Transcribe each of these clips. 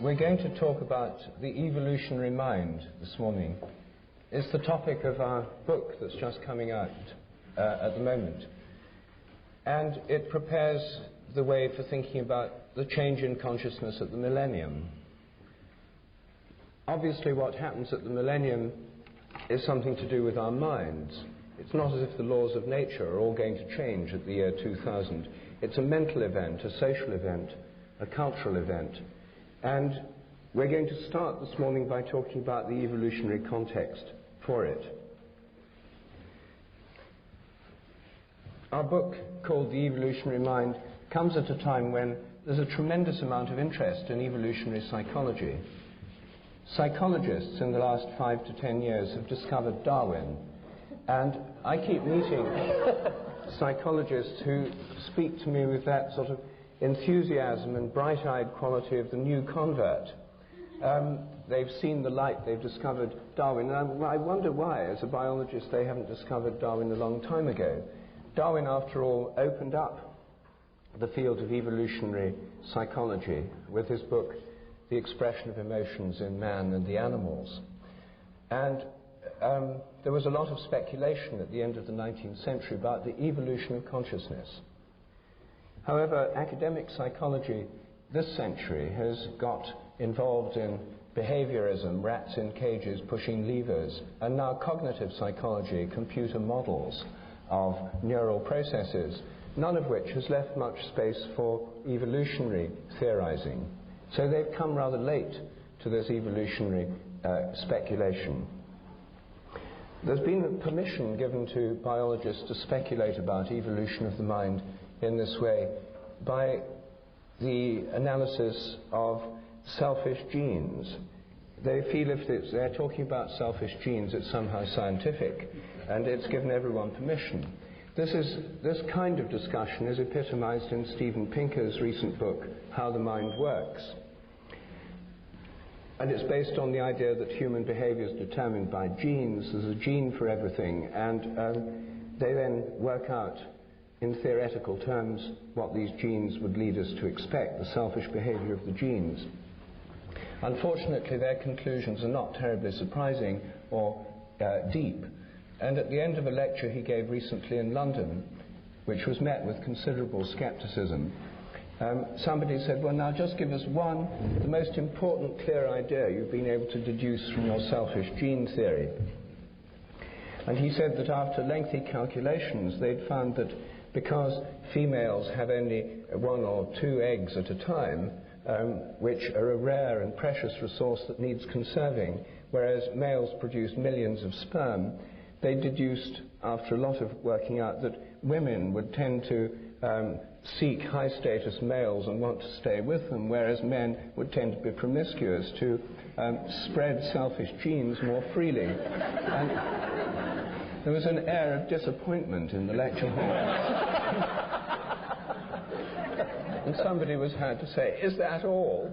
We're going to talk about the evolutionary mind this morning. It's the topic of our book that's just coming out at the moment. And it prepares the way for thinking about the change in consciousness at the millennium. Obviously, what happens at the millennium is something to do with our minds. It's not as if the laws of nature are all going to change at the year 2000. It's a mental event, a social event, a cultural event. And we're going to start this morning by talking about the evolutionary context for it. Our book, called The Evolutionary Mind, comes at a time when there's a tremendous amount of interest in evolutionary psychology. Psychologists in the last 5 to 10 years have discovered Darwin, and I keep meeting psychologists who speak to me with that sort of enthusiasm and bright-eyed quality of the new convert. They've seen the light, they've discovered Darwin, and I wonder why, as a biologist, they haven't discovered Darwin a long time ago. Darwin, after all, opened up the field of evolutionary psychology with his book, The Expression of Emotions in Man and the Animals. And there was a lot of speculation at the end of the 19th century about the evolution of consciousness. However, academic psychology this century has got involved in behaviorism, rats in cages pushing levers, and now cognitive psychology, computer models of neural processes, none of which has left much space for evolutionary theorizing. So they've come rather late to this evolutionary speculation. There's been permission given to biologists to speculate about evolution of the mind in this way by the analysis of selfish genes. They feel if they're talking about selfish genes, it's somehow scientific, and it's given everyone permission. This kind of discussion is epitomized in Steven Pinker's recent book, How the Mind Works. And it's based on the idea that human behavior is determined by genes. There's a gene for everything, and they then work out in theoretical terms what these genes would lead us to expect, the selfish behavior of the genes. Unfortunately, their conclusions are not terribly surprising or deep. And at the end of a lecture he gave recently in London, which was met with considerable skepticism, somebody said, well, now just give us the most important clear idea you've been able to deduce from your selfish gene theory. And he said that after lengthy calculations, they'd found that because females have only 1 or 2 eggs at a time, which are a rare and precious resource that needs conserving, whereas males produce millions of sperm, they deduced, after a lot of working out, that women would tend to seek high-status males and want to stay with them, whereas men would tend to be promiscuous, to spread selfish genes more freely. And there was an air of disappointment in the lecture hall. And somebody was had to say, is that all?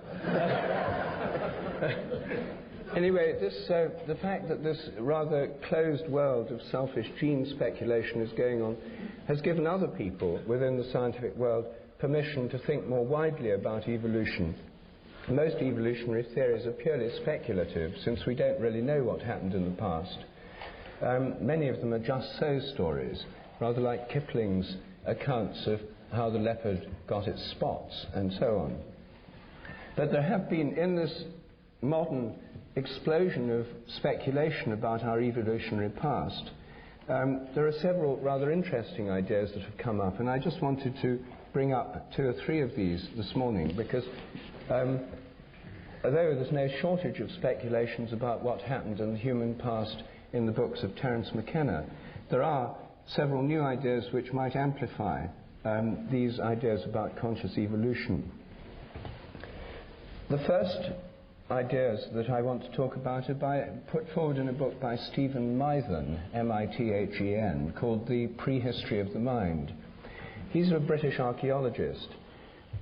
Anyway, the fact that this rather closed world of selfish gene speculation is going on has given other people within the scientific world permission to think more widely about evolution. Most evolutionary theories are purely speculative, since we don't really know what happened in the past. Many of them are just so stories, rather like Kipling's accounts of how the leopard got its spots and so on. But there have been, in this modern explosion of speculation about our evolutionary past, there are several rather interesting ideas that have come up, and I just wanted to bring up 2 or 3 of these this morning, because although there's no shortage of speculations about what happened in the human past in the books of McKenna, there are several new ideas which might amplify these ideas about conscious evolution. The first ideas that I want to talk about are put forward in a book by Stephen Mithen, M-I-T-H-E-N, called The Prehistory of the Mind. He's a British archaeologist,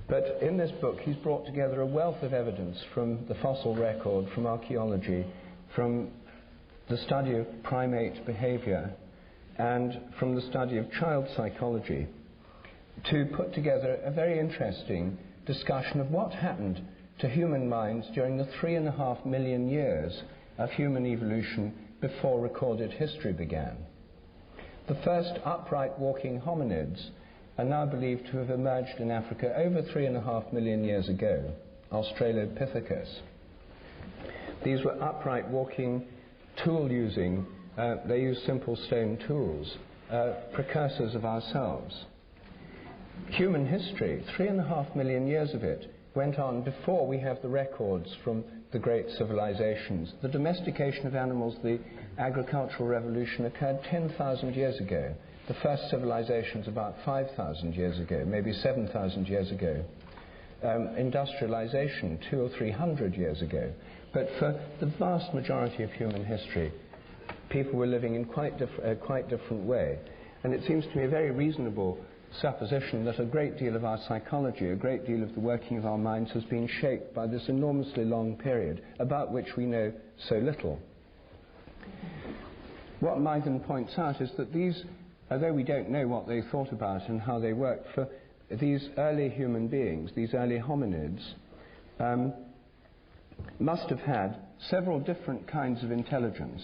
but in this book he's brought together a wealth of evidence from the fossil record, from archaeology, from the study of primate behavior, and from the study of child psychology, to put together a very interesting discussion of what happened to human minds during the 3.5 million years of human evolution before recorded history began. The first upright walking hominids are now believed to have emerged in Africa over 3.5 million years ago, Australopithecus. These were upright walking, tool-using, they used simple stone tools, precursors of ourselves. Human history, 3.5 million years of it, went on before we have the records from the great civilizations. The domestication of animals, the agricultural revolution, occurred 10,000 years ago. The first civilizations about 5,000 years ago, maybe 7,000 years ago. Industrialization 200 or 300 years ago. But for the vast majority of human history, people were living in quite different way. And it seems to me a very reasonable supposition that a great deal of our psychology, a great deal of the working of our minds has been shaped by this enormously long period about which we know so little. What Mythen points out is that these, although we don't know what they thought about and how they worked, for these early human beings, these early hominids, must have had several different kinds of intelligence.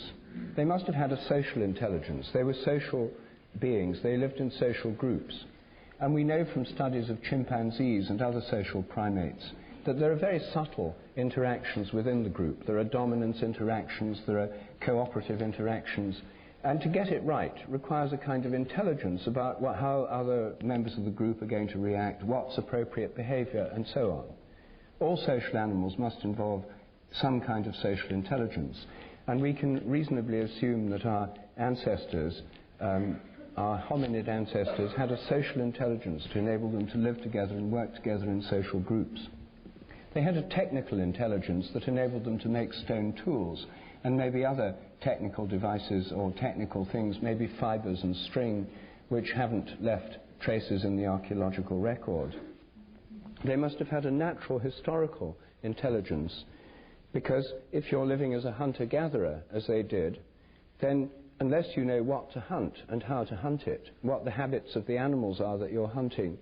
They must have had a social intelligence. They were social beings. They lived in social groups. And we know from studies of chimpanzees and other social primates that there are very subtle interactions within the group. There are dominance interactions, there are cooperative interactions. And to get it right requires a kind of intelligence about how other members of the group are going to react, what's appropriate behavior, and so on. All social animals must involve some kind of social intelligence. And we can reasonably assume that our ancestors, our hominid ancestors, had a social intelligence to enable them to live together and work together in social groups. They had a technical intelligence that enabled them to make stone tools and maybe other technical devices or technical things, maybe fibers and string, which haven't left traces in the archaeological record. They must have had a natural historical intelligence, because if you're living as a hunter-gatherer, as they did, then unless you know what to hunt and how to hunt it, what the habits of the animals are that you're hunting,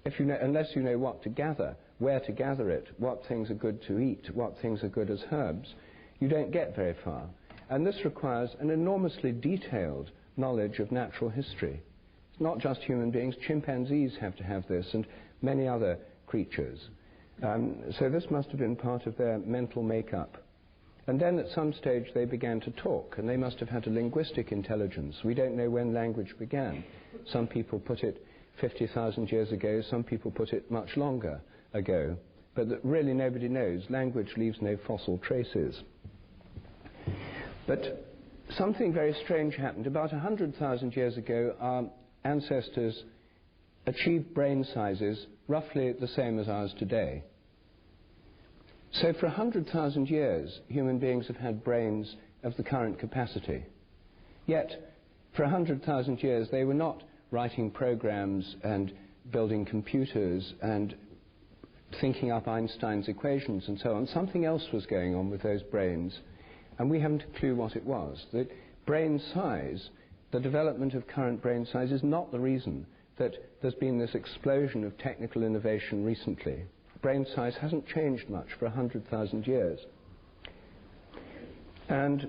unless you know what to gather, where to gather it, what things are good to eat, what things are good as herbs, you don't get very far. And this requires an enormously detailed knowledge of natural history. It's not just human beings, chimpanzees have to have this, and many other creatures. So this must have been part of their mental makeup. And then at some stage they began to talk, and they must have had a linguistic intelligence. We don't know when language began. Some people put it 50,000 years ago, some people put it much longer ago. But that really nobody knows. Language leaves no fossil traces. But something very strange happened. About 100,000 years ago, our ancestors achieved brain sizes roughly the same as ours today. So for 100,000 years, human beings have had brains of the current capacity. Yet, for 100,000 years, they were not writing programs and building computers and thinking up Einstein's equations and so on. Something else was going on with those brains, and we haven't a clue what it was. The brain size, the development of current brain size, is not the reason that there's been this explosion of technical innovation recently. Brain size hasn't changed much for 100,000 years. And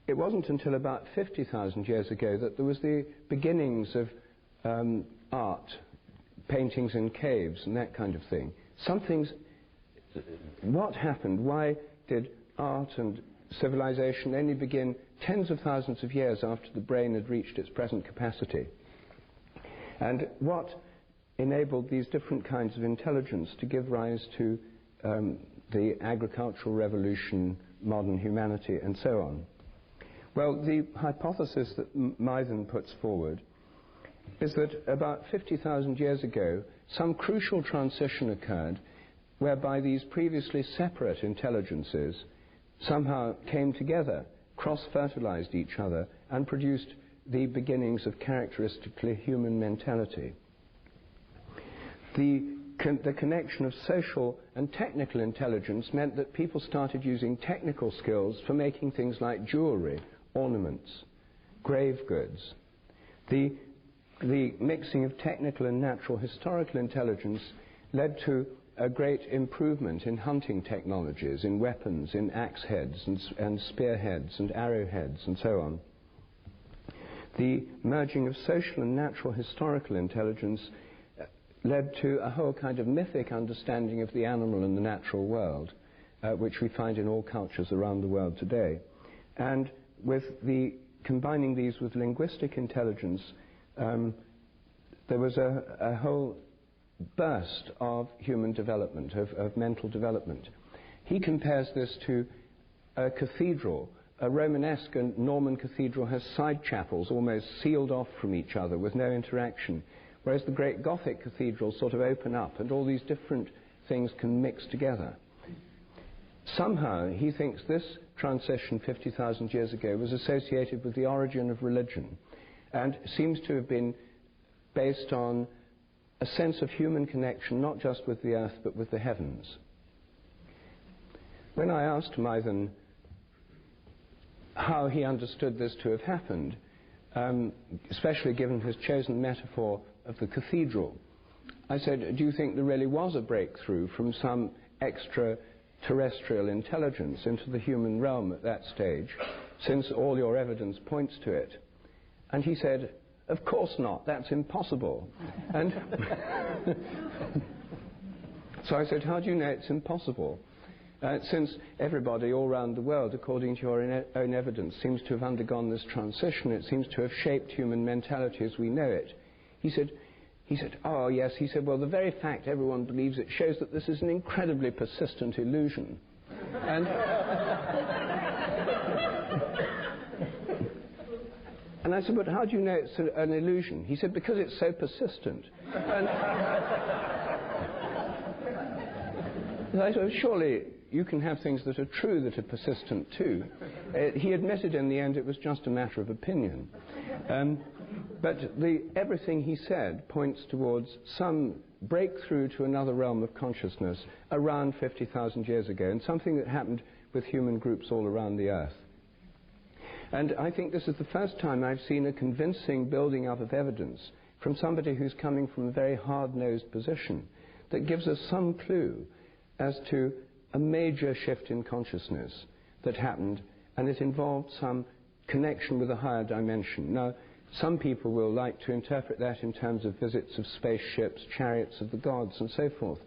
it wasn't until about 50,000 years ago that there was the beginnings of art, paintings in caves and that kind of thing. What happened? Why did art and civilization only begin tens of thousands of years after the brain had reached its present capacity? And what enabled these different kinds of intelligence to give rise to the agricultural revolution, modern humanity, and so on? Well, the hypothesis that Mythen puts forward is that about 50,000 years ago, some crucial transition occurred whereby these previously separate intelligences somehow came together, cross-fertilized each other, and produced the beginnings of characteristically human mentality. The connection of social and technical intelligence meant that people started using technical skills for making things like jewelry, ornaments, grave goods. The mixing of technical and natural historical intelligence led to a great improvement in hunting technologies, in weapons, in axe heads and spearheads and arrowheads and so on. The merging of social and natural historical intelligence led to a whole kind of mythic understanding of the animal and the natural world, which we find in all cultures around the world today. And with combining these with linguistic intelligence, there was a whole burst of human development, of mental development. He compares this to a cathedral. A Romanesque and Norman cathedral has side chapels almost sealed off from each other with no interaction, whereas the great Gothic cathedrals sort of open up and all these different things can mix together. Somehow he thinks this transition 50,000 years ago was associated with the origin of religion and seems to have been based on a sense of human connection not just with the earth but with the heavens. When I asked Mythen how he understood this to have happened, especially given his chosen metaphor of the cathedral, I said, do you think there really was a breakthrough from some extraterrestrial intelligence into the human realm at that stage, since all your evidence points to it? And he said, of course not, that's impossible. And so I said, how do you know it's impossible? Since everybody all around the world, according to your own evidence, seems to have undergone this transition, it seems to have shaped human mentality as we know it. He said, oh yes, he said, well, the very fact everyone believes it shows that this is an incredibly persistent illusion. And I said, but how do you know it's an illusion? He said, because it's so persistent. And I said, surely you can have things that are true that are persistent too. He admitted in the end it was just a matter of opinion. But everything he said points towards some breakthrough to another realm of consciousness around 50,000 years ago, and something that happened with human groups all around the earth. And I think this is the first time I've seen a convincing building up of evidence from somebody who's coming from a very hard-nosed position that gives us some clue as to a major shift in consciousness that happened, and it involved some connection with a higher dimension. Now, some people will like to interpret that in terms of visits of spaceships, chariots of the gods, and so forth.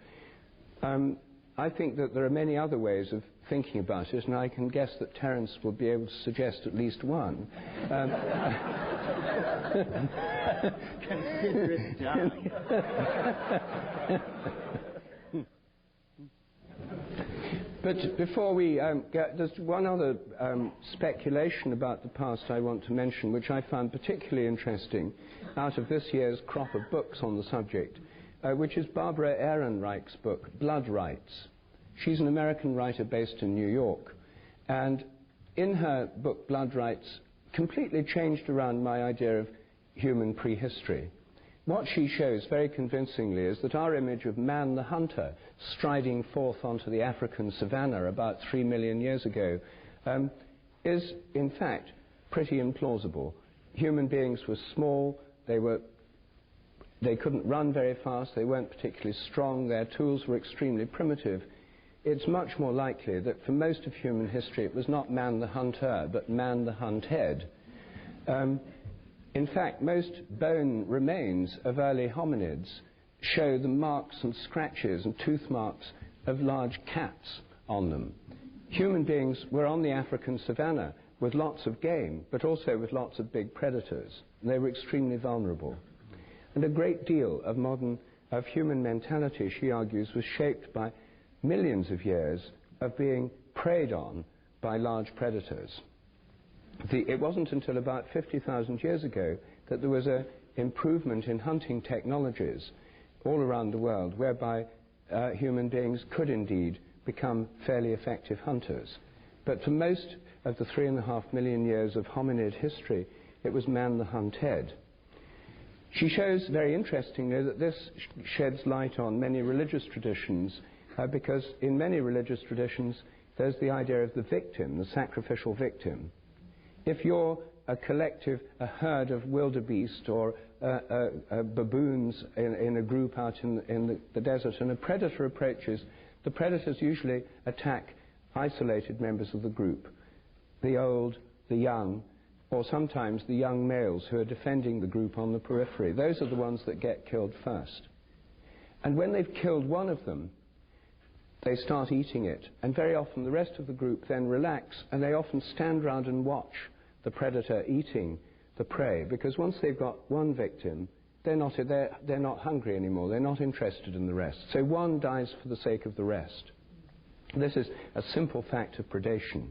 I think that there are many other ways of thinking about it, and I can guess that Terence will be able to suggest at least one. Consider it done. But before we there's one other speculation about the past I want to mention, which I found particularly interesting out of this year's crop of books on the subject, which is Barbara Ehrenreich's book, Blood Rights. She's an American writer based in New York, and in her book, Blood Rights, completely changed around my idea of human prehistory. What she shows very convincingly is that our image of man the hunter striding forth onto the African savannah about 3 million years ago is, in fact, pretty implausible. Human beings were small, they couldn't run very fast, they weren't particularly strong, their tools were extremely primitive. It's much more likely that for most of human history it was not man the hunter, but man the hunted. In fact, most bone remains of early hominids show the marks and scratches and tooth marks of large cats on them. Human beings were on the African savannah with lots of game, but also with lots of big predators. They were extremely vulnerable. And a great deal of human mentality, she argues, was shaped by millions of years of being preyed on by large predators. It wasn't until about 50,000 years ago that there was an improvement in hunting technologies all around the world, whereby human beings could indeed become fairly effective hunters. But for most of the 3.5 million years of hominid history, it was man the hunted. She shows very interestingly that this sheds light on many religious traditions, because in many religious traditions there's the idea of the victim, the sacrificial victim. If your a herd of wildebeest or baboons in a group out in the desert, and a predator approaches, the predators usually attack isolated members of the group, the old, the young, or sometimes the young males who are defending the group on the periphery. Those are the ones that get killed first. And when they've killed one of them, they start eating it, and very often the rest of the group then relax, and they often stand round and watch the predator eating the prey, because once they've got one victim, they're not hungry anymore, they're not interested in the rest. So one dies for the sake of the rest. This is a simple fact of predation.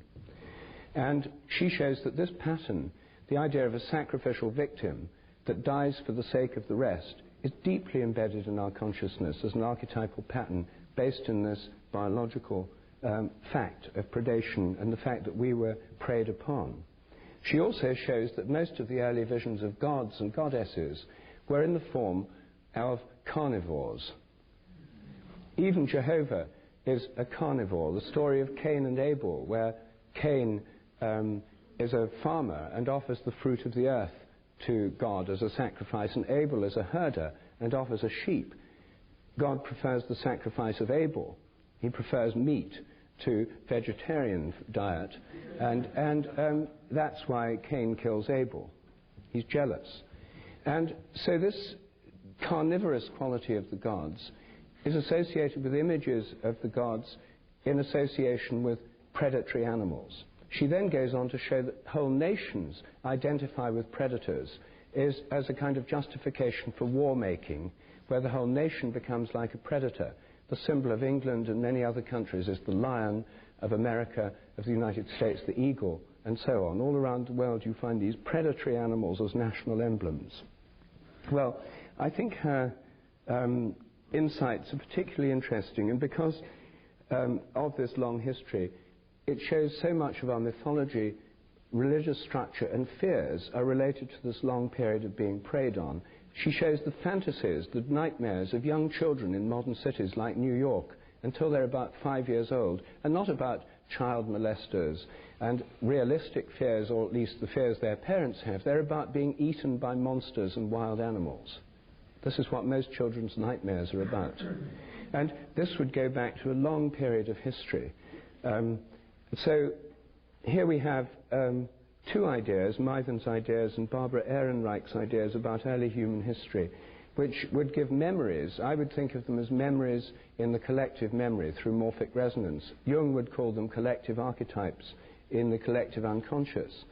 And she shows that this pattern, the idea of a sacrificial victim that dies for the sake of the rest, is deeply embedded in our consciousness as an archetypal pattern based in this biological fact of predation and the fact that we were preyed upon. She also shows that most of the early visions of gods and goddesses were in the form of carnivores. Even Jehovah is a carnivore. The story of Cain and Abel, where Cain is a farmer and offers the fruit of the earth to God as a sacrifice, and Abel is a herder and offers a sheep. God prefers the sacrifice of Abel. He prefers meat to vegetarian diet, and that's why Cain kills Abel. He's jealous. And so this carnivorous quality of the gods is associated with images of the gods in association with predatory animals. She then goes on to show that whole nations identify with predators as a kind of justification for war-making, where the whole nation becomes like a predator. The symbol of England and many other countries is the lion, of America, of the United States, the eagle, and so on. All around the world you find these predatory animals as national emblems. Well, I think her insights are particularly interesting, and because of this long history, it shows so much of our mythology, religious structure, and fears are related to this long period of being preyed on. She shows the fantasies, the nightmares of young children in modern cities like New York until they're about 5 years old, and not about child molesters and realistic fears, or at least the fears their parents have. They're about being eaten by monsters and wild animals. This is what most children's nightmares are about. And this would go back to a long period of history. So here we have two ideas, Mythen's ideas and Barbara Ehrenreich's ideas about early human history, which would give memories. I would think of them as memories in the collective memory through morphic resonance. Jung would call them collective archetypes in the collective unconscious.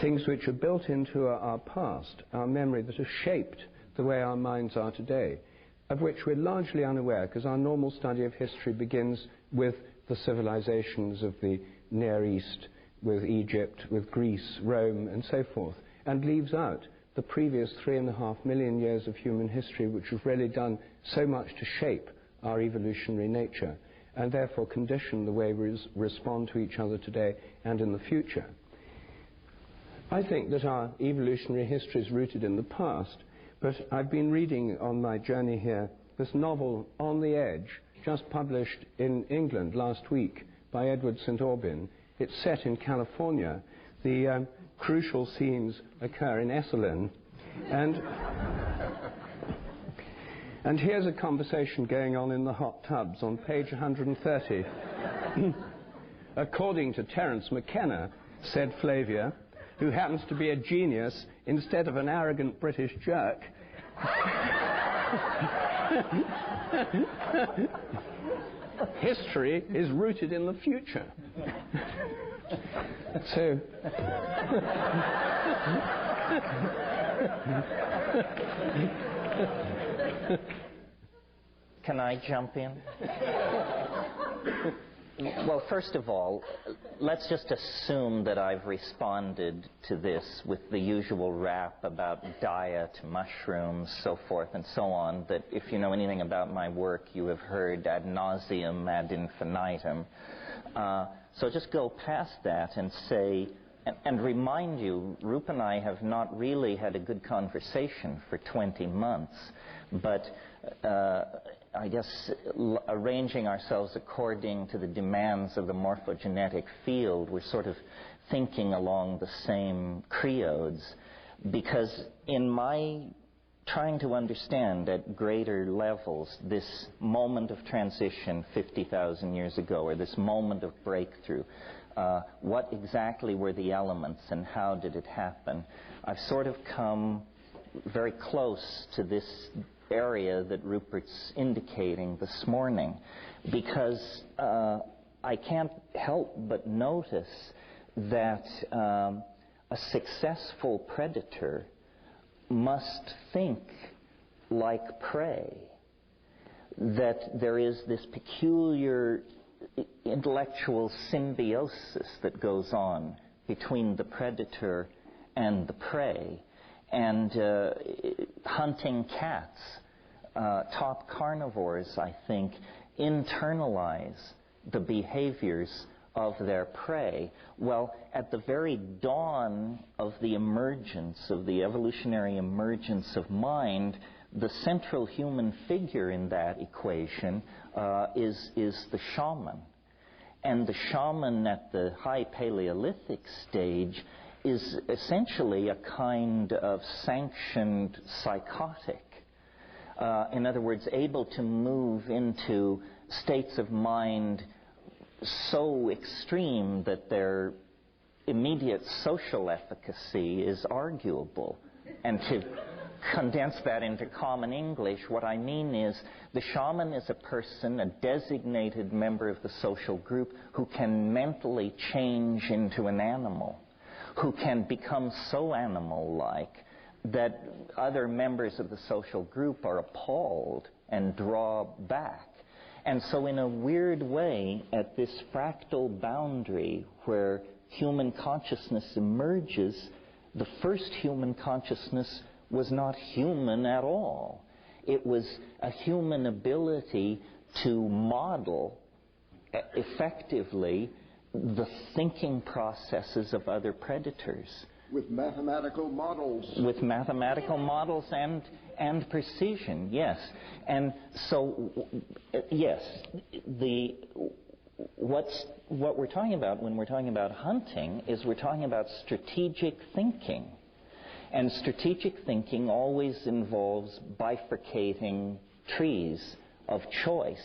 Things which are built into our past, our memory, that have shaped the way our minds are today, of which we're largely unaware, because our normal study of history begins with the civilizations of the Near East, with Egypt, with Greece, Rome, and so forth, and leaves out the previous 3.5 million years of human history, which have really done so much to shape our evolutionary nature, and therefore condition the way we respond to each other today and in the future. I think that our evolutionary history is rooted in the past, but I've been reading on my journey here this novel, On the Edge, just published in England last week by Edward St. Aubyn. It's set in California. The crucial scenes occur in Esalen. And here's a conversation going on in the hot tubs on page 130. According to Terence McKenna, said Flavia, who happens to be a genius instead of an arrogant British jerk, history is rooted in the future. So, can I jump in? Well, first of all, let's just assume that I've responded to this with the usual rap about diet, mushrooms, so forth and so on, that if you know anything about my work, you have heard ad nauseum, ad infinitum. So just go past that and say, and remind you, Rup and I have not really had a good conversation for 20 months, but I guess arranging ourselves according to the demands of the morphogenetic field, we're sort of thinking along the same creodes, because in my trying to understand at greater levels this moment of transition 50,000 years ago, or this moment of breakthrough, what exactly were the elements and how did it happen? I've sort of come very close to this area that Rupert's indicating this morning, because I can't help but notice that a successful predator must think like prey, that there is this peculiar intellectual symbiosis that goes on between the predator and the prey. And hunting cats, top carnivores, I think, internalize the behaviors of their prey. Well, at the very dawn of the emergence, of the evolutionary emergence of mind, the central human figure in that equation is the shaman. And the shaman at the high Paleolithic stage is essentially a kind of sanctioned psychotic. In other words, able to move into states of mind so extreme that their immediate social efficacy is arguable. And to condense that into common English, what I mean is the shaman is a person, a designated member of the social group, who can mentally change into an animal, who can become so animal-like that other members of the social group are appalled and draw back. And so in a weird way, at this fractal boundary where human consciousness emerges, the first human consciousness was not human at all. It was a human ability to model effectively the thinking processes of other predators. With mathematical models. With mathematical models and precision, yes. And so, yes, what we're talking about when we're talking about hunting is we're talking about strategic thinking. And strategic thinking always involves bifurcating trees of choice.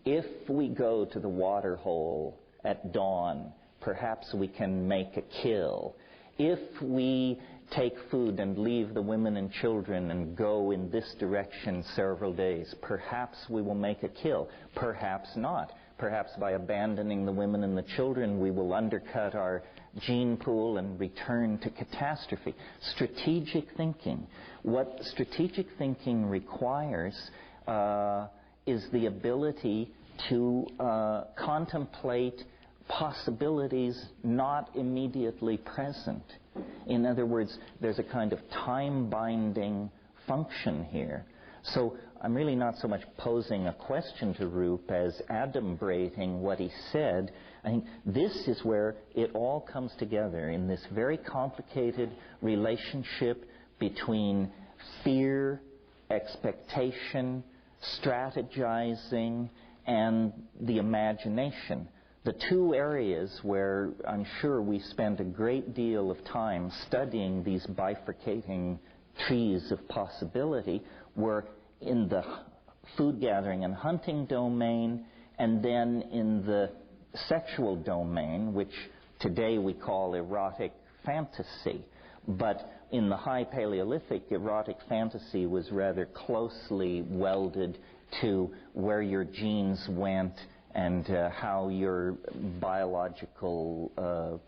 If we go to the water hole at dawn, perhaps we can make a kill. If we take food and leave the women and children and go in this direction several days, perhaps we will make a kill. Perhaps not. Perhaps by abandoning the women and the children, we will undercut our gene pool and return to catastrophe. Strategic thinking. What strategic thinking requires is the ability to contemplate possibilities not immediately present. In other words, there's a kind of time-binding function here. So I'm really not so much posing a question to Roop as adumbrating what he said. I think this is where it all comes together in this very complicated relationship between fear, expectation, strategizing, and the imagination. The two areas where I'm sure we spend a great deal of time studying these bifurcating trees of possibility were in the food gathering and hunting domain, and then in the sexual domain, which today we call erotic fantasy. But in the high Paleolithic, erotic fantasy was rather closely welded to where your genes went and how your biological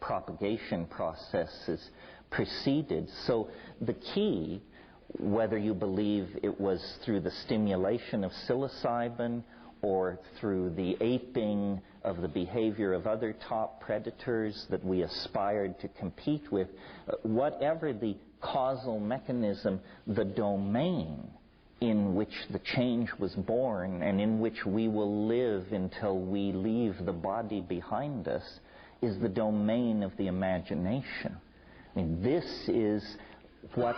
propagation processes proceeded. So the key, whether you believe it was through the stimulation of psilocybin or through the aping of the behavior of other top predators that we aspired to compete with, whatever the causal mechanism, the domain in which the change was born and in which we will live until we leave the body behind us is the domain of the imagination. I mean, this is what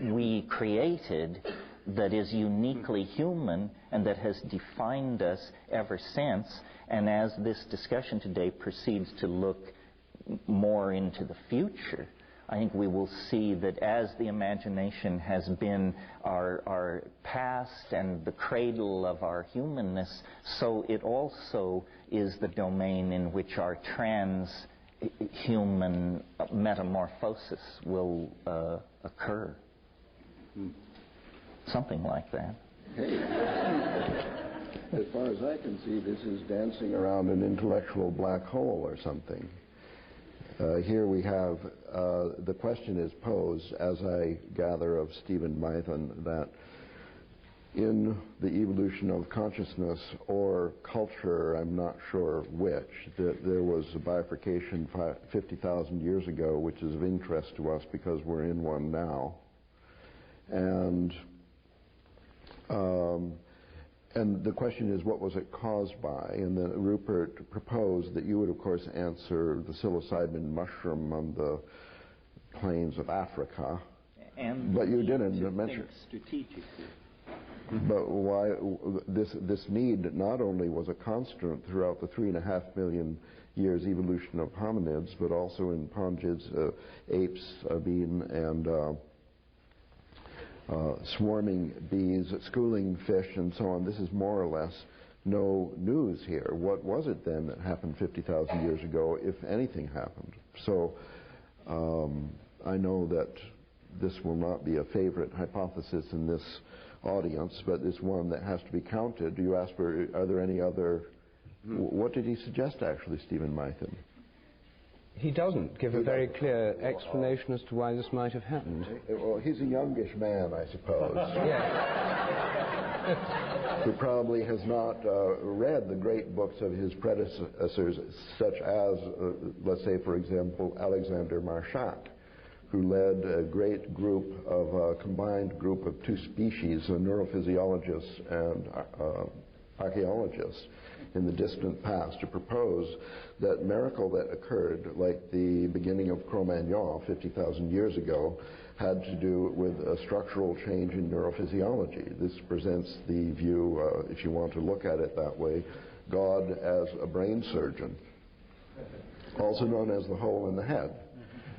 we created that is uniquely human and that has defined us ever since. And as this discussion today proceeds to look more into the future, I think we will see that as the imagination has been our past and the cradle of our humanness, so it also is the domain in which our trans-human metamorphosis will occur. Something like that. Hey, as far as I can see, this is dancing around an intellectual black hole or something. Here we have, the question is posed, as I gather of Stephen Mython, that in the evolution of consciousness or culture, I'm not sure which, that there was a bifurcation 50,000 years ago, which is of interest to us because we're in one now. And the question is, what was it caused by? And then Rupert proposed that you would, of course, answer the psilocybin mushroom on the plains of Africa. But you didn't mention strategically. But why this need not only was a constant throughout the 3.5 million years evolution of hominids, but also in pongids, apes, and swarming bees, schooling fish, and so on. This is more or less no news here. What was it then that happened 50,000 years ago, if anything happened? So I know that this will not be a favorite hypothesis in this audience, but it's one that has to be counted. You asked for, are there any other... What did he suggest, actually, Stephen Mython? He doesn't give a very clear explanation as to why this might have happened. Well, he's a youngish man, I suppose. Yes. Who probably has not read the great books of his predecessors, such as, let's say, for example, Alexander Marshak, who led a great group of a combined group of two species, neurophysiologists and archaeologists, in the distant past, to propose that miracle that occurred, like the beginning of Cro-Magnon 50,000 years ago, had to do with a structural change in neurophysiology. This presents the view, if you want to look at it that way, God as a brain surgeon, also known as the hole in the head,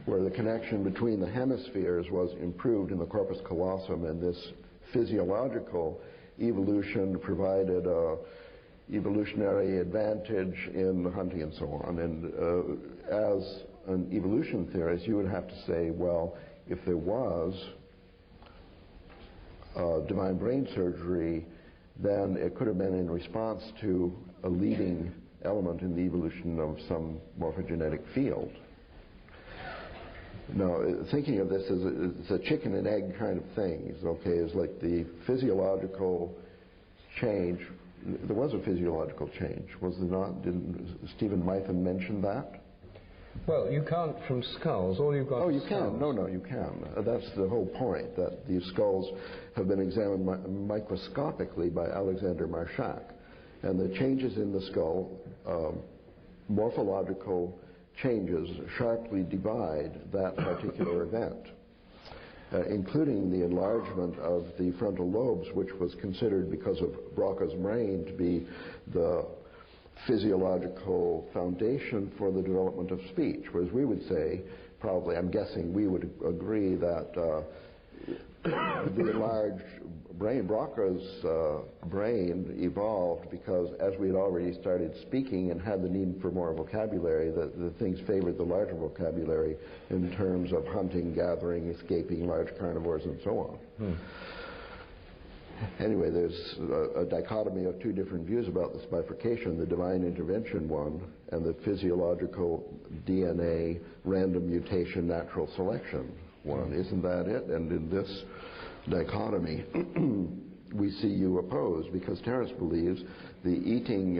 where the connection between the hemispheres was improved in the corpus callosum, and this physiological evolution provided a evolutionary advantage in hunting and so on. And as an evolution theorist, you would have to say, well, if there was divine brain surgery, then it could have been in response to a leading element in the evolution of some morphogenetic field. Now, thinking of this as it's a chicken and egg kind of thing, okay, is like the physiological change. There was a physiological change, was there not? Didn't Stephen Mython mention that? Well, you can't from skulls. All you've got. Oh, is you skulls. can. No, you can. That's the whole point. That these skulls have been examined microscopically by Alexander Marshak, and the changes in the skull, morphological changes, sharply divide that particular event. Including the enlargement of the frontal lobes, which was considered, because of Broca's brain, to be the physiological foundation for the development of speech. Whereas we would say, probably, I'm guessing we would agree that the enlarged brain, Broca's brain, evolved because as we had already started speaking and had the need for more vocabulary, the things favored the larger vocabulary in terms of hunting, gathering, escaping large carnivores, and so on. Anyway, there's a dichotomy of two different views about this bifurcation, the divine intervention one and the physiological DNA random mutation natural selection one. Isn't that it? And in this dichotomy, we see you opposed, because Terence believes the eating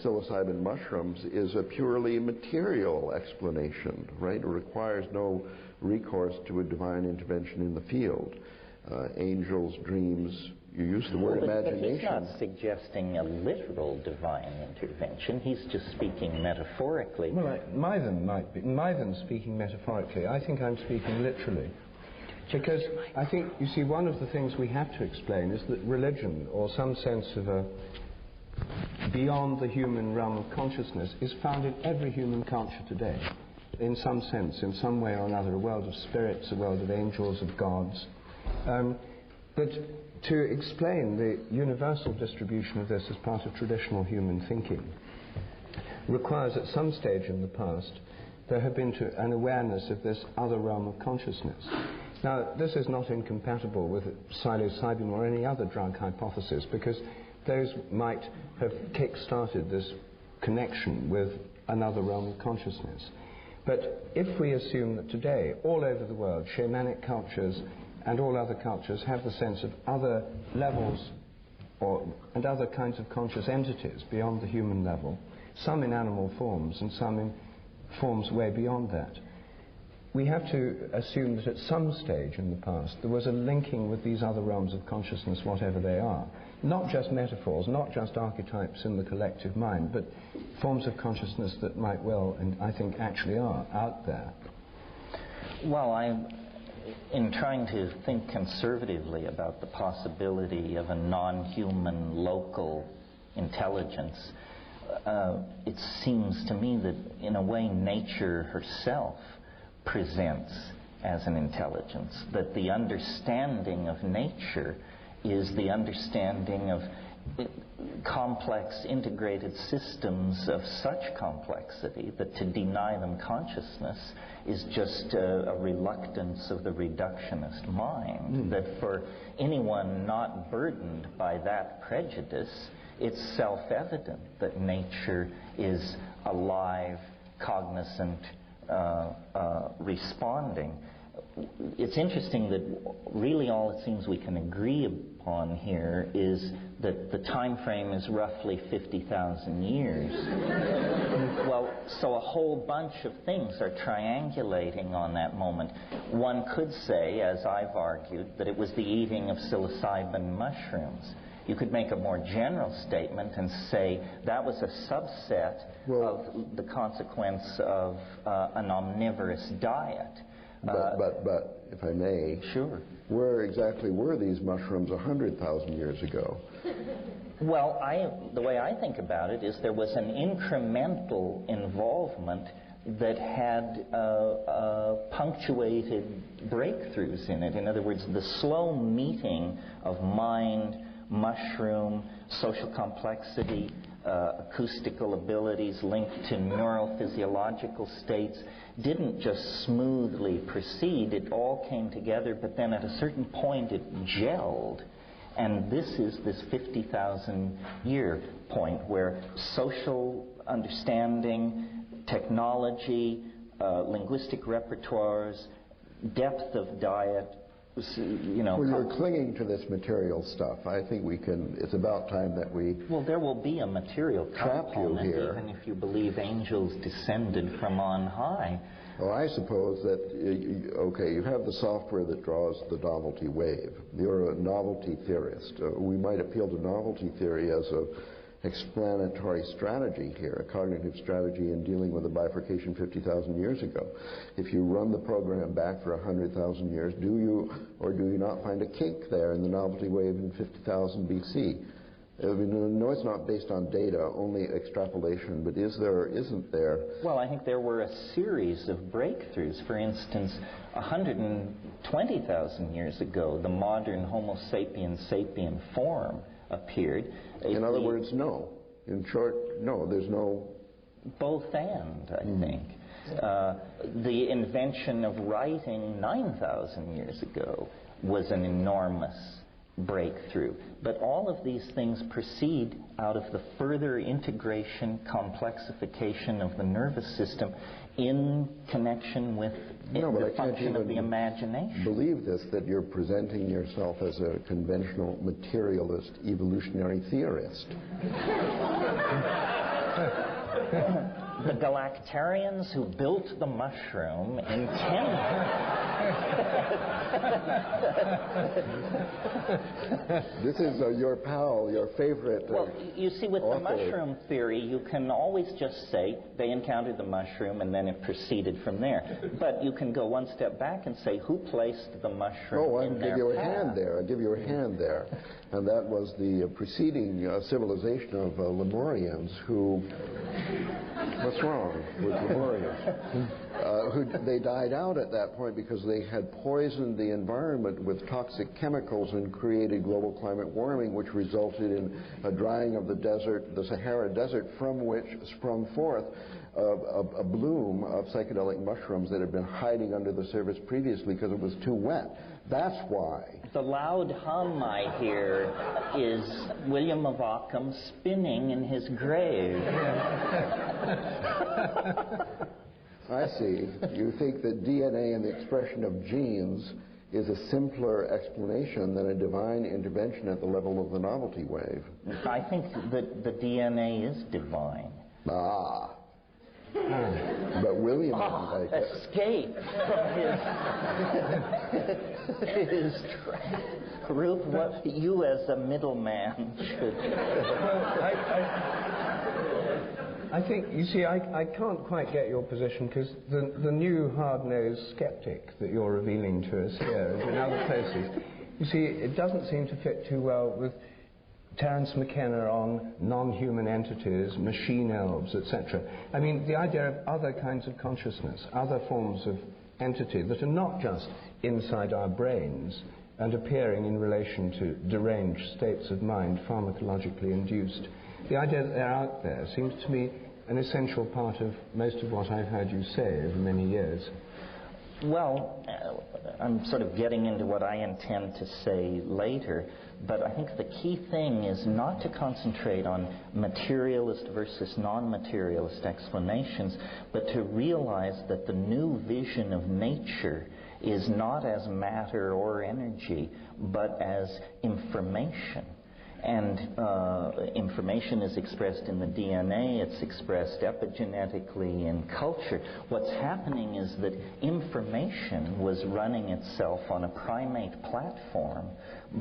psilocybin mushrooms is a purely material explanation, right? It requires no recourse to a divine intervention in the field. Angels, dreams, you use the word imagination. But he's not suggesting a literal divine intervention. He's just speaking metaphorically. Well, Mython might be. Mython's speaking metaphorically. I think I'm speaking literally. Because I think, you see, one of the things we have to explain is that religion, or some sense of a beyond the human realm of consciousness, is found in every human culture today. in some sense, in some way or another, a world of spirits, a world of angels, of gods. But to explain the universal distribution of this as part of traditional human thinking requires at some stage in the past there have been an awareness of this other realm of consciousness. Now, this is not incompatible with psilocybin or any other drug hypothesis, because those might have kick-started this connection with another realm of consciousness. But if we assume that today, all over the world, shamanic cultures and all other cultures have the sense of other levels and other kinds of conscious entities beyond the human level, some in animal forms and some in forms way beyond that, we have to assume that at some stage in the past there was a linking with these other realms of consciousness, whatever they are. Not just metaphors, not just archetypes in the collective mind, but forms of consciousness that might well, and I think actually are, out there. Well, in trying to think conservatively about the possibility of a non-human local intelligence, it seems to me that in a way nature herself presents as an intelligence, that the understanding of nature is the understanding of complex integrated systems of such complexity that to deny them consciousness is just a reluctance of the reductionist mind, that for anyone not burdened by that prejudice, it's self-evident that nature is alive, cognizant, responding. It's interesting that really all it seems we can agree upon here is that the time frame is roughly 50,000 years. Well, so a whole bunch of things are triangulating on that moment. One could say, as I've argued, that it was the eating of psilocybin mushrooms. You could make a more general statement and say that was a subset of the consequence of an omnivorous diet. But if I may, sure. Where exactly were these mushrooms 100,000 years ago? Well, the way I think about it is there was an incremental involvement that had punctuated breakthroughs in it. In other words, the slow meeting of mind, mushroom, social complexity, acoustical abilities linked to neurophysiological states didn't just smoothly proceed. It all came together, but then at a certain point it gelled. And this is this 50,000 year point where social understanding, technology, linguistic repertoires, depth of diet, Well, you're clinging to this material stuff. I think it's about time that we... Well, there will be a material trap you here. Even if you believe angels descended from on high. Well, I suppose that, you have the software that draws the novelty wave. You're a novelty theorist. We might appeal to novelty theory as an explanatory strategy here, a cognitive strategy in dealing with a bifurcation 50,000 years ago. If you run the program back for 100,000 years, do you or do you not find a kink there in the novelty wave in 50,000 BC? I mean, no, it's not based on data, only extrapolation, but is there or isn't there? Well, I think there were a series of breakthroughs. For instance, 120,000 years ago, the modern Homo sapiens sapien form appeared. In other words, no. In short, no, there's no... Both and, I think. The invention of writing 9,000 years ago was an enormous breakthrough. But all of these things proceed out of the further integration, complexification of the nervous system in connection with the function of the imagination. Believe this, that you're presenting yourself as a conventional materialist evolutionary theorist. The Galactarians who built the mushroom intended... This is your pal, your favorite Well, you see, with author. The mushroom theory, you can always just say they encountered the mushroom and then it proceeded from there. But you can go one step back and say, who placed the mushroom in their path? I'll give you a hand there. I'll give you a hand there. And that was the preceding civilization of Lemurians who What's wrong with Lemurians? They died out at that point because they had poisoned the environment with toxic chemicals and created global climate warming, which resulted in a drying of the desert, the Sahara Desert, from which sprung forth a bloom of psychedelic mushrooms that had been hiding under the surface previously because it was too wet. That's why. The loud hum I hear is William of Ockham spinning in his grave. I see. You think that DNA and the expression of genes is a simpler explanation than a divine intervention at the level of the novelty wave. I think that the DNA is divine. Ah. But William escape from his Ruth, what you as a middleman should. Well, I think, you see, I can't quite get your position because the new hard-nosed skeptic that you're revealing to us here and in other places, you see, it doesn't seem to fit too well with Terence McKenna on non-human entities, machine elves, etc. I mean, the idea of other kinds of consciousness, other forms of entity that are not just inside our brains and appearing in relation to deranged states of mind, pharmacologically induced. The idea that they're out there seems to me an essential part of most of what I've heard you say over many years. Well, I'm sort of getting into what I intend to say later, but I think the key thing is not to concentrate on materialist versus non-materialist explanations, but to realize that the new vision of nature is not as matter or energy, but as information. And information is expressed in the DNA, it's expressed epigenetically in culture. What's happening is that information was running itself on a primate platform,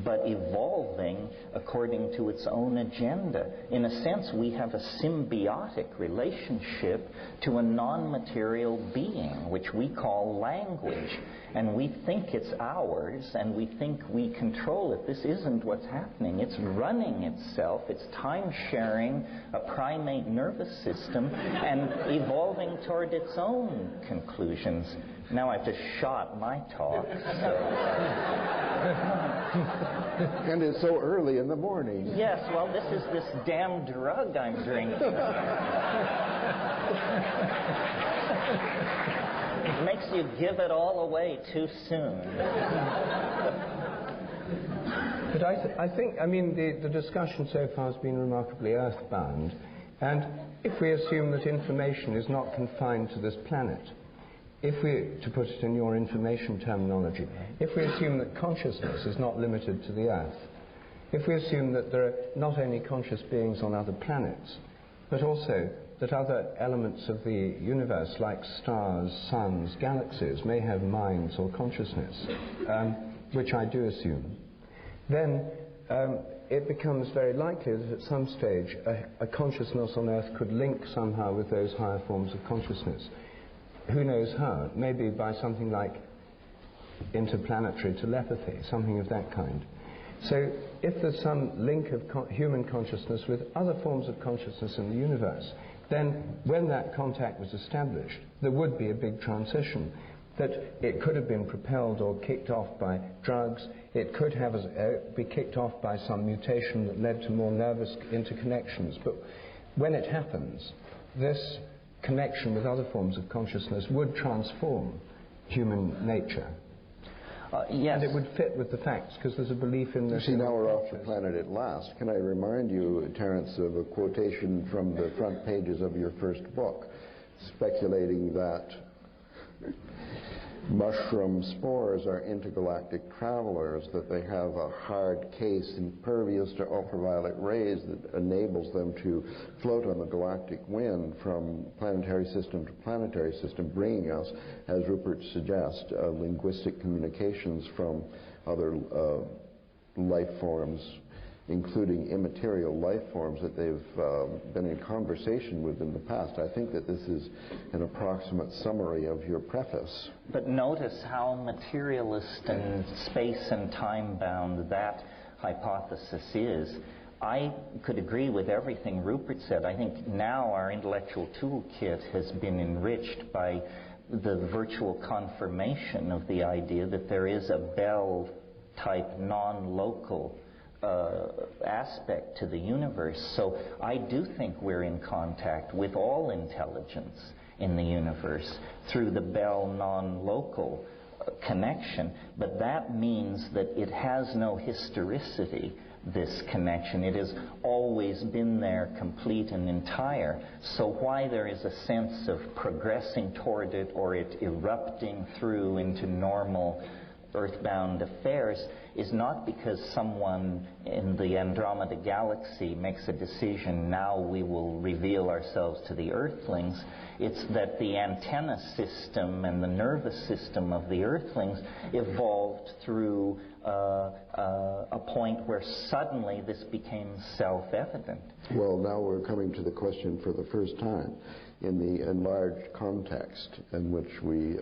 but evolving according to its own agenda. In a sense, we have a symbiotic relationship to a non-material being, which we call language. And we think it's ours, and we think we control it. This isn't what's happening. It's running itself. It's time-sharing a primate nervous system and evolving toward its own conclusions. Now I've just shot my talk. And it's so early in the morning. Yes, well, this is this damn drug I'm drinking. It makes you give it all away too soon. But I think, I mean, the discussion so far has been remarkably earthbound. And if we assume that information is not confined to this planet, if we, to put it in your information terminology, if we assume that consciousness is not limited to the Earth, if we assume that there are not only conscious beings on other planets, but also that other elements of the universe, like stars, suns, galaxies, may have minds or consciousness, which I do assume, then it becomes very likely that at some stage a consciousness on Earth could link somehow with those higher forms of consciousness. Who knows how? Maybe by something like interplanetary telepathy, something of that kind. So if there's some link of human consciousness with other forms of consciousness in the universe, then when that contact was established, there would be a big transition. That it could have been propelled or kicked off by drugs, it could have be kicked off by some mutation that led to more nervous interconnections. But when it happens, this connection with other forms of consciousness would transform human nature. Yes. And it would fit with the facts, because there's a belief in this. You see, now we're off the planet at last. Can I remind you, Terence, of a quotation from the front pages of your first book, speculating that mushroom spores are intergalactic travelers, that they have a hard case impervious to ultraviolet rays that enables them to float on the galactic wind from planetary system to planetary system, bringing us, as Rupert suggests, linguistic communications from other life forms, including immaterial life forms that they've been in conversation with in the past. I think that this is an approximate summary of your preface. But notice how materialist and space and time bound that hypothesis is. I could agree with everything Rupert said. I think now our intellectual toolkit has been enriched by the virtual confirmation of the idea that there is a Bell-type non-local aspect to the universe. So I do think we're in contact with all intelligence in the universe through the Bell non-local connection, but that means that it has no historicity, this connection. It has always been there, complete and entire. So why there is a sense of progressing toward it or it erupting through into normal earthbound affairs is not because someone in the Andromeda galaxy makes a decision, now we will reveal ourselves to the Earthlings. It's that the antenna system and the nervous system of the Earthlings evolved through a point where suddenly this became self-evident. Well, now we're coming to the question for the first time in the enlarged context in which we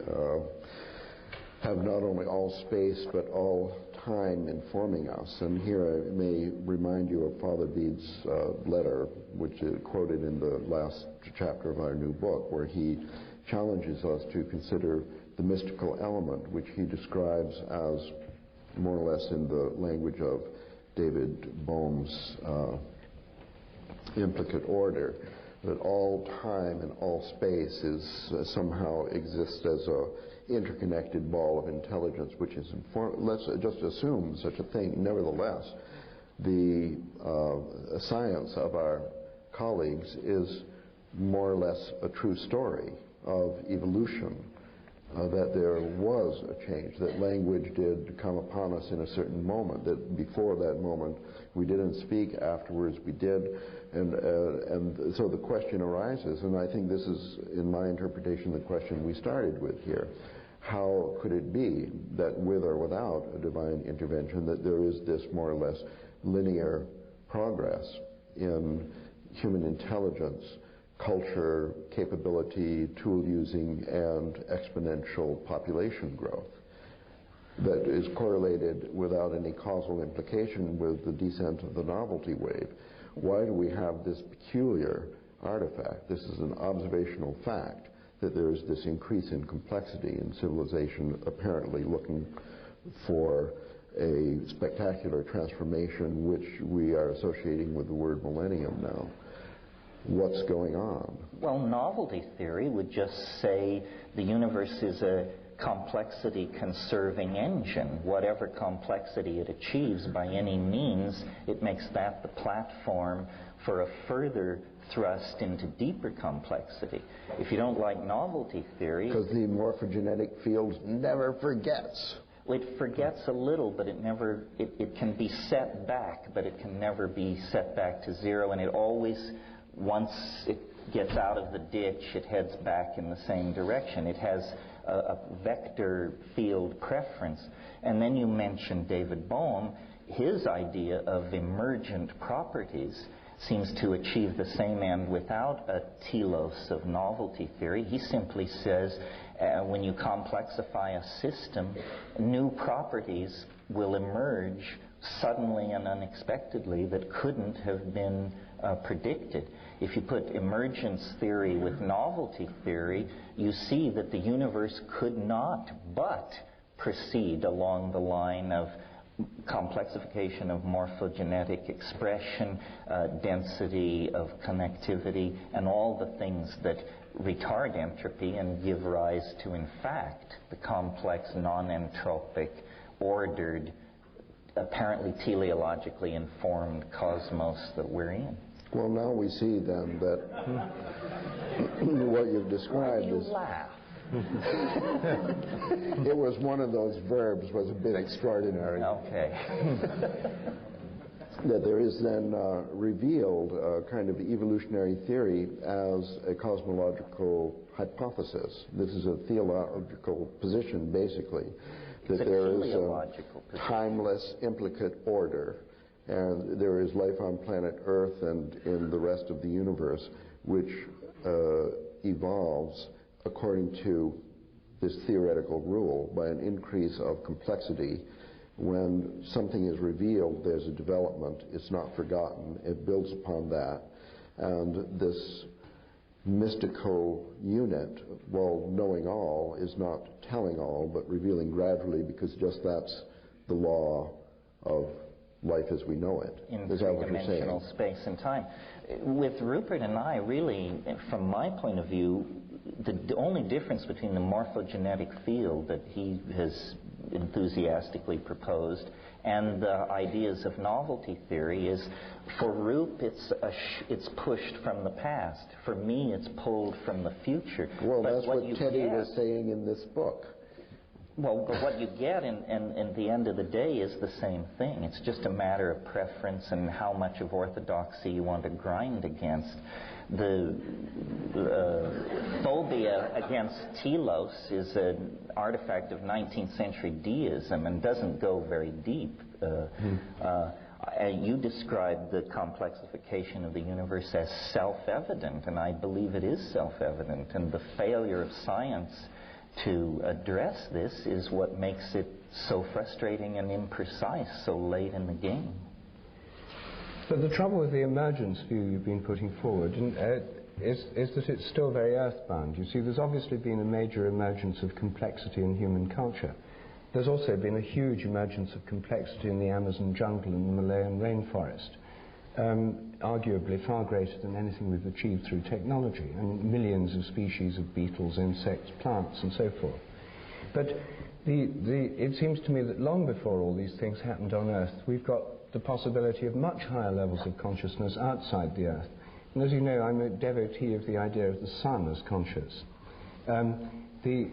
have not only all space but all time informing us. And here I may remind you of Father Bede's letter, which is quoted in the last chapter of our new book, where he challenges us to consider the mystical element, which he describes as more or less in the language of David Bohm's implicate order, that all time and all space is somehow exists as a interconnected ball of intelligence, which is let's just assume such a thing. Nevertheless, the science of our colleagues is more or less a true story of evolution, that there was a change, that language did come upon us in a certain moment, that before that moment we didn't speak, afterwards we did, and so the question arises, and I think this is, in my interpretation, the question we started with here. How could it be that with or without a divine intervention that there is this more or less linear progress in human intelligence, culture, capability, tool using, and exponential population growth that is correlated without any causal implication with the descent of the novelty wave? Why do we have this peculiar artifact? This is an observational fact, that there is this increase in complexity in civilization, apparently looking for a spectacular transformation, which we are associating with the word millennium now. What's going on? Well, novelty theory would just say the universe is a complexity-conserving engine. Whatever complexity it achieves by any means, it makes that the platform for a further thrust into deeper complexity. If you don't like novelty theory... Because the morphogenetic field never forgets. Well, it forgets a little, but it never... It can be set back, but it can never be set back to zero, and it always, once it gets out of the ditch, it heads back in the same direction. It has a vector field preference. And then you mentioned David Bohm. His idea of emergent properties seems to achieve the same end without a telos of novelty theory. He simply says when you complexify a system, new properties will emerge suddenly and unexpectedly that couldn't have been predicted. If you put emergence theory with novelty theory, you see that the universe could not but proceed along the line of complexification of morphogenetic expression, density of connectivity, and all the things that retard entropy and give rise to, in fact, the complex, non-entropic, ordered, apparently teleologically informed cosmos that we're in. Well, now we see then that what you've described is... laugh? It was one of those verbs, was a bit extraordinary. Okay. That there is then revealed a kind of evolutionary theory as a cosmological hypothesis. This is a theological position, basically, that there is a timeless implicate order, and there is life on planet Earth and in the rest of the universe, which evolves according to this theoretical rule by an increase of complexity when something is revealed, there's a development. It's not forgotten. It builds upon that. And this mystical unit, while knowing all, is not telling all, but revealing gradually, because just that's the law of life as we know it. In Is that what you're saying? three-dimensional space and time. With Rupert and I, really, from my point of view, the only difference between the morphogenetic field that he has enthusiastically proposed and the ideas of novelty theory is, for Roop, it's pushed from the past. For me, it's pulled from the future. Well, but that's what Teddy was saying in this book. Well, but what you get in the end of the day is the same thing. It's just a matter of preference and how much of orthodoxy you want to grind against. The phobia against telos is an artifact of 19th century deism and doesn't go very deep. You described the complexification of the universe as self-evident, and I believe it is self-evident. And the failure of science to address this is what makes it so frustrating and imprecise so late in the game. But the trouble with the emergence view you've been putting forward is that it's still very earthbound. You see, there's obviously been a major emergence of complexity in human culture. There's also been a huge emergence of complexity in the Amazon jungle and the Malayan rainforest, arguably far greater than anything we've achieved through technology, and millions of species of beetles, insects, plants, and so forth. But it seems to me that long before all these things happened on Earth, we've got the possibility of much higher levels of consciousness outside the Earth. And as you know, I'm a devotee of the idea of the sun as conscious. And the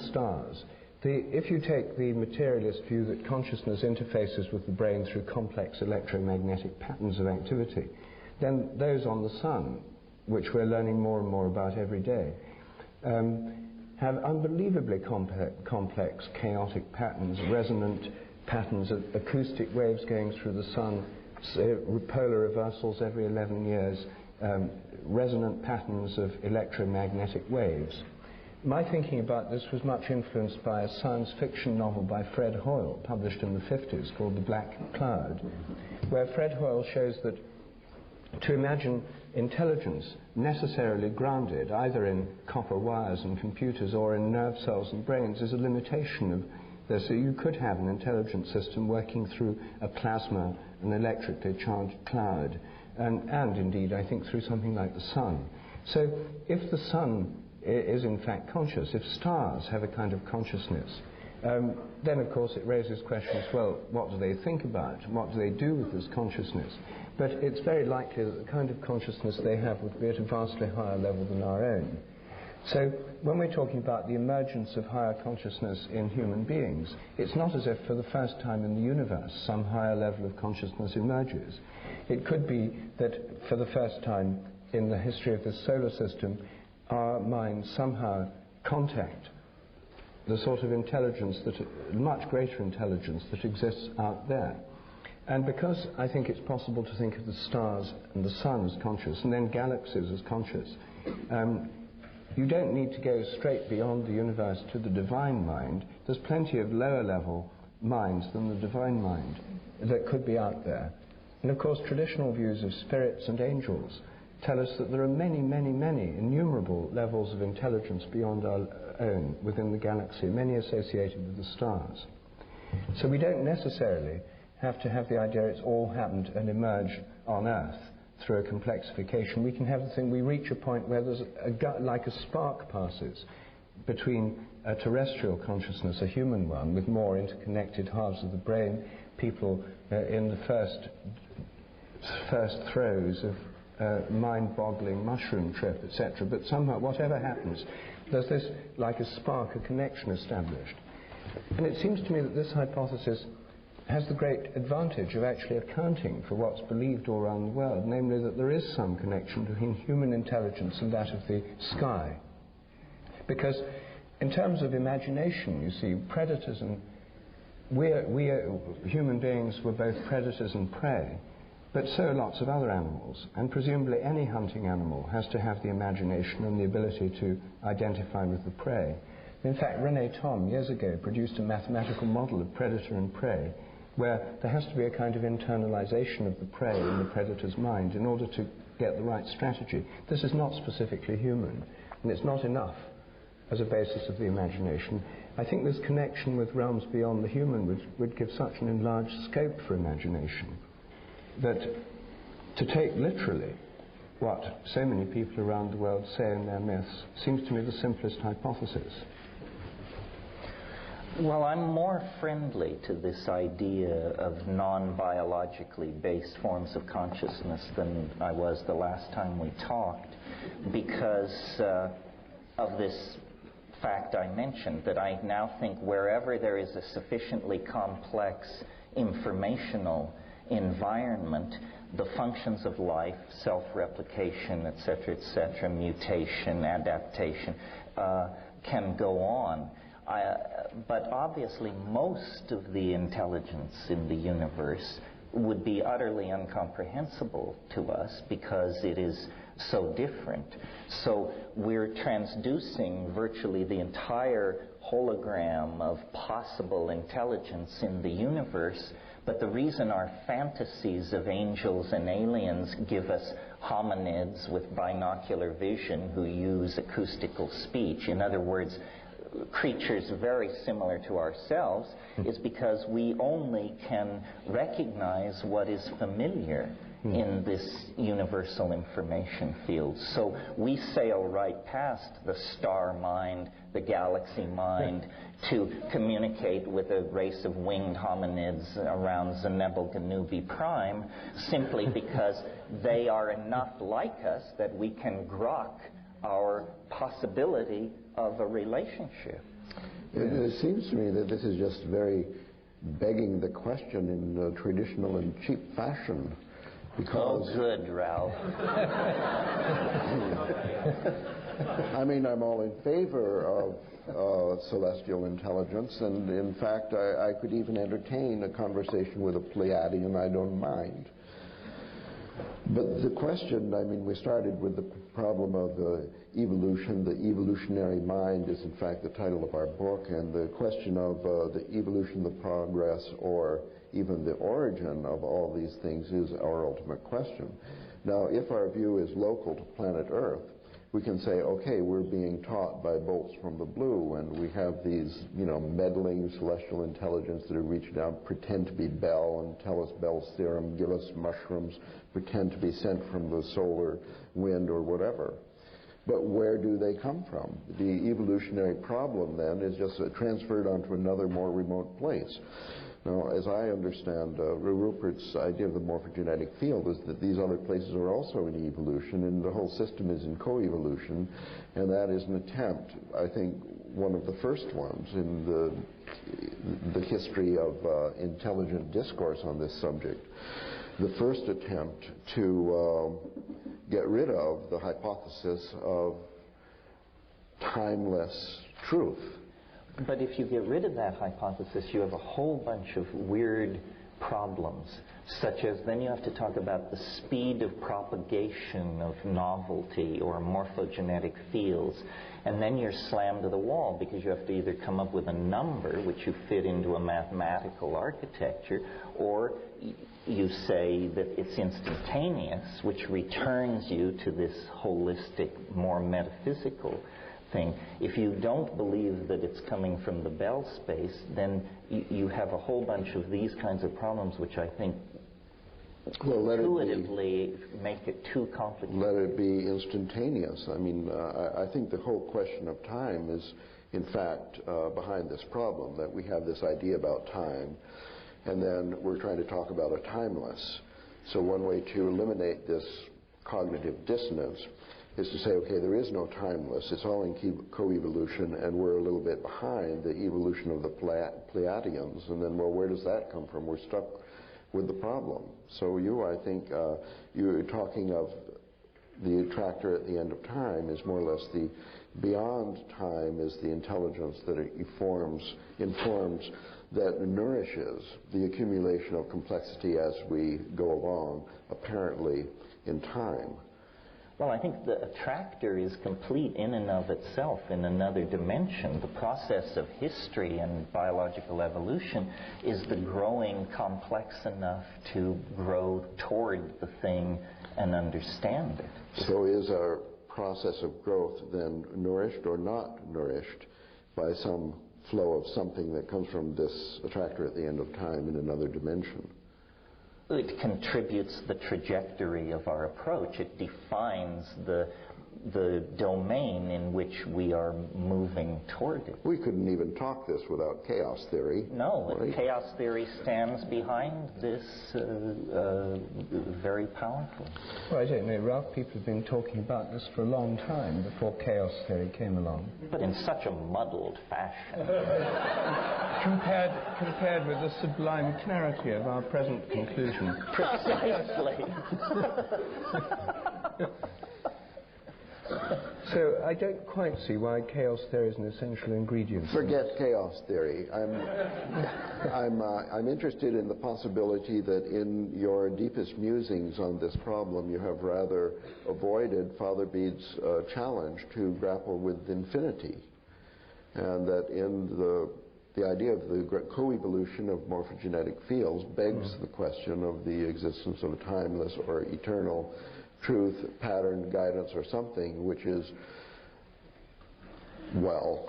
stars. If you take the materialist view that consciousness interfaces with the brain through complex electromagnetic patterns of activity, then those on the sun, which we're learning more and more about every day, have unbelievably complex, chaotic patterns, resonant patterns of acoustic waves going through the sun, polar reversals every 11 years, resonant patterns of electromagnetic waves. My thinking about this was much influenced by a science fiction novel by Fred Hoyle, published in the 50s, called The Black Cloud, where Fred Hoyle shows that to imagine intelligence necessarily grounded either in copper wires and computers or in nerve cells and brains is a limitation of this. So you could have an intelligent system working through a plasma, an electrically charged cloud, and indeed, I think, through something like the sun. So if the sun is in fact conscious, if stars have a kind of consciousness, then of course it raises questions, well, what do they think about? What do they do with this consciousness? But it's very likely that the kind of consciousness they have would be at a vastly higher level than our own. So when we're talking about the emergence of higher consciousness in human beings, it's not as if for the first time in the universe some higher level of consciousness emerges. It could be that for the first time in the history of the solar system, our minds somehow contact the sort of intelligence, much greater intelligence that exists out there. And because I think it's possible to think of the stars and the sun as conscious, and then galaxies as conscious, you don't need to go straight beyond the universe to the divine mind. There's plenty of lower level minds than the divine mind that could be out there. And of course, traditional views of spirits and angels tell us that there are many, many, many innumerable levels of intelligence beyond our own within the galaxy, many associated with the stars. So we don't necessarily have to have the idea it's all happened and emerged on Earth through a complexification. We can have the thing, we reach a point where there's like a spark passes between a terrestrial consciousness, a human one, with more interconnected halves of the brain, people in the first throes of mind-boggling mushroom trip, etc. But somehow, whatever happens, there's this, like a spark, a connection established. And it seems to me that this hypothesis has the great advantage of actually accounting for what's believed all around the world, namely that there is some connection between human intelligence and that of the sky. Because in terms of imagination, you see, predators and human beings were both predators and prey, but so are lots of other animals, and presumably any hunting animal has to have the imagination and the ability to identify with the prey. In fact, René Thom, years ago, produced a mathematical model of predator and prey, where there has to be a kind of internalization of the prey in the predator's mind in order to get the right strategy. This is not specifically human, and it's not enough as a basis of the imagination. I think this connection with realms beyond the human would give such an enlarged scope for imagination that to take literally what so many people around the world say in their myths seems to me the simplest hypothesis. Well, I'm more friendly to this idea of non-biologically based forms of consciousness than I was the last time we talked, because of this fact I mentioned, that I now think wherever there is a sufficiently complex informational environment, the functions of life, self-replication, etc., mutation, adaptation, can go on. But obviously most of the intelligence in the universe would be utterly incomprehensible to us because it is so different. So we're transducing virtually the entire hologram of possible intelligence in the universe, but the reason our fantasies of angels and aliens give us hominids with binocular vision who use acoustical speech, in other words, creatures very similar to ourselves, is because we only can recognize what is familiar in this universal information field. So we sail right past the star mind, the galaxy mind, to communicate with a race of winged hominids around Zenebel-Ganubi Prime, simply because they are enough like us that we can grok our possibility of a relationship. It seems to me that this is just very begging the question in traditional and cheap fashion. Because oh, good, Ralph. I mean, I'm all in favor of celestial intelligence, and in fact, I could even entertain a conversation with a Pleiadian. I don't mind. But the question, I mean, we started with the problem of evolution. The evolutionary mind is, in fact, the title of our book, and the question of the evolution, the progress, or even the origin of all these things is our ultimate question. Now, if our view is local to planet Earth, we can say, okay, we're being taught by bolts from the blue, and we have these, meddling celestial intelligence that are reaching out, pretend to be Bell and tell us Bell's theorem, give us mushrooms, pretend to be sent from the solar wind or whatever. But where do they come from? The evolutionary problem, then, is just transferred onto another, more remote place. Now, as I understand, Rupert's idea of the morphogenetic field is that these other places are also in evolution, and the whole system is in coevolution, and that is an attempt, I think, one of the first ones in the history of intelligent discourse on this subject. The first attempt to get rid of the hypothesis of timeless truth. But if you get rid of that hypothesis, you have a whole bunch of weird problems, such as then you have to talk about the speed of propagation of novelty or morphogenetic fields, and then you're slammed to the wall because you have to either come up with a number which you fit into a mathematical architecture, or you say that it's instantaneous, which returns you to this holistic, more metaphysical thing. If you don't believe that it's coming from the Bell space, then you have a whole bunch of these kinds of problems, which I think intuitively make it too complicated. Let it be instantaneous. I mean, I think the whole question of time is, in fact, behind this problem, that we have this idea about time, and then we're trying to talk about a timeless. So one way to eliminate this cognitive dissonance is to say, okay, there is no timeless, it's all in coevolution, and we're a little bit behind the evolution of the Pleiadians, and then, well, where does that come from? We're stuck with the problem. So I think, you're talking of the attractor at the end of time is more or less the beyond time is the intelligence that it informs, that nourishes the accumulation of complexity as we go along, apparently in time. Well, I think the attractor is complete in and of itself in another dimension. The process of history and biological evolution is the growing complex enough to grow toward the thing and understand it. So is our process of growth then nourished or not nourished by some flow of something that comes from this attractor at the end of time in another dimension? It contributes the trajectory of our approach. It defines the domain in which we are moving toward it. We couldn't even talk this without chaos theory. No, right? Chaos theory stands behind this very powerfully. Well, I don't know, Ralph, people have been talking about this for a long time before chaos theory came along. But in such a muddled fashion. compared with the sublime clarity of our present conclusion. Precisely. So I don't quite see why chaos theory is an essential ingredient. Forget chaos theory. I'm interested in the possibility that in your deepest musings on this problem, you have rather avoided Father Bede's challenge to grapple with infinity, and that in the idea of the coevolution of morphogenetic fields begs the question of the existence of a timeless or eternal truth, pattern, guidance, or something, which is, well,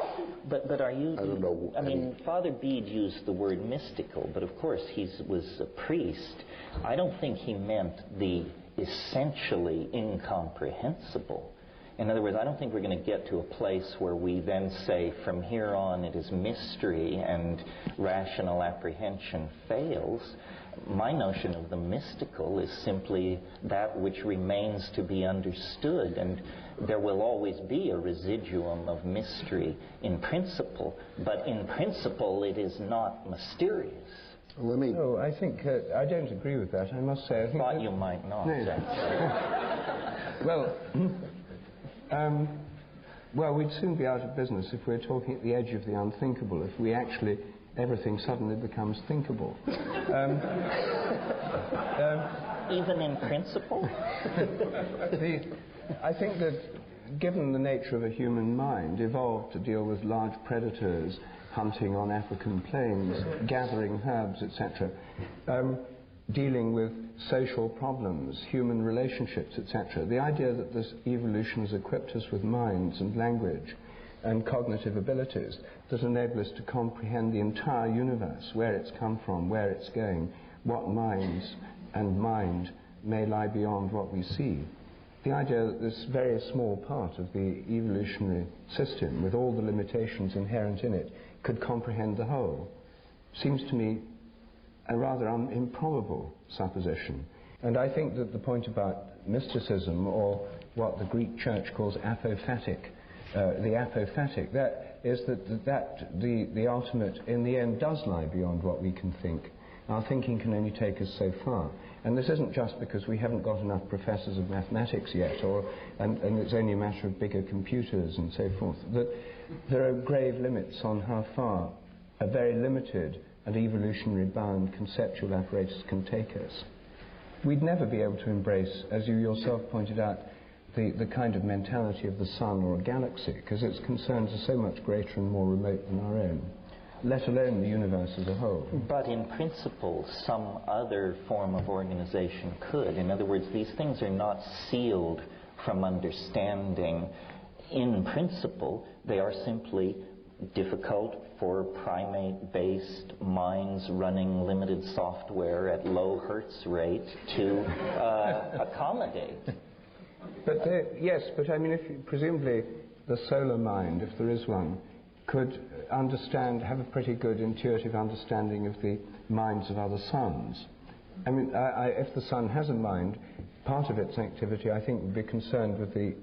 but are you? I don't know. I mean, Father Bede used the word mystical, but of course he was a priest. I don't think he meant the essentially incomprehensible. In other words, I don't think we're going to get to a place where we then say, from here on it is mystery and rational apprehension fails. My notion of the mystical is simply that which remains to be understood, and there will always be a residuum of mystery in principle, but in principle it is not mysterious. No, I think, I don't agree with that, I must say. I thought you might not. No. Well, we'd soon be out of business if we're talking at the edge of the unthinkable, if we actually everything suddenly becomes thinkable. Even in principle? I think that given the nature of a human mind, evolved to deal with large predators, hunting on African plains, gathering herbs, etc., dealing with social problems, human relationships, etc., the idea that this evolution has equipped us with minds and language and cognitive abilities that enable us to comprehend the entire universe, where it's come from, where it's going, what minds and mind may lie beyond what we see. The idea that this very small part of the evolutionary system, with all the limitations inherent in it, could comprehend the whole, seems to me a rather improbable supposition. And I think that the point about mysticism, or what the Greek church calls apophatic, that is that the ultimate, in the end, does lie beyond what we can think. Our thinking can only take us so far. And this isn't just because we haven't got enough professors of mathematics yet, and it's only a matter of bigger computers and so forth. That there are grave limits on how far a very limited and evolutionary bound conceptual apparatus can take us. We'd never be able to embrace, as you yourself pointed out, the kind of mentality of the sun or a galaxy, because its concerns are so much greater and more remote than our own, let alone the universe as a whole. But in principle, some other form of organization could. In other words, these things are not sealed from understanding in principle. They are simply difficult for primate-based minds running limited software at low hertz rate to accommodate. But yes, but I mean, presumably the solar mind, if there is one, could have a pretty good intuitive understanding of the minds of other suns. I mean, if the sun has a mind, part of its activity, I think, would be concerned with the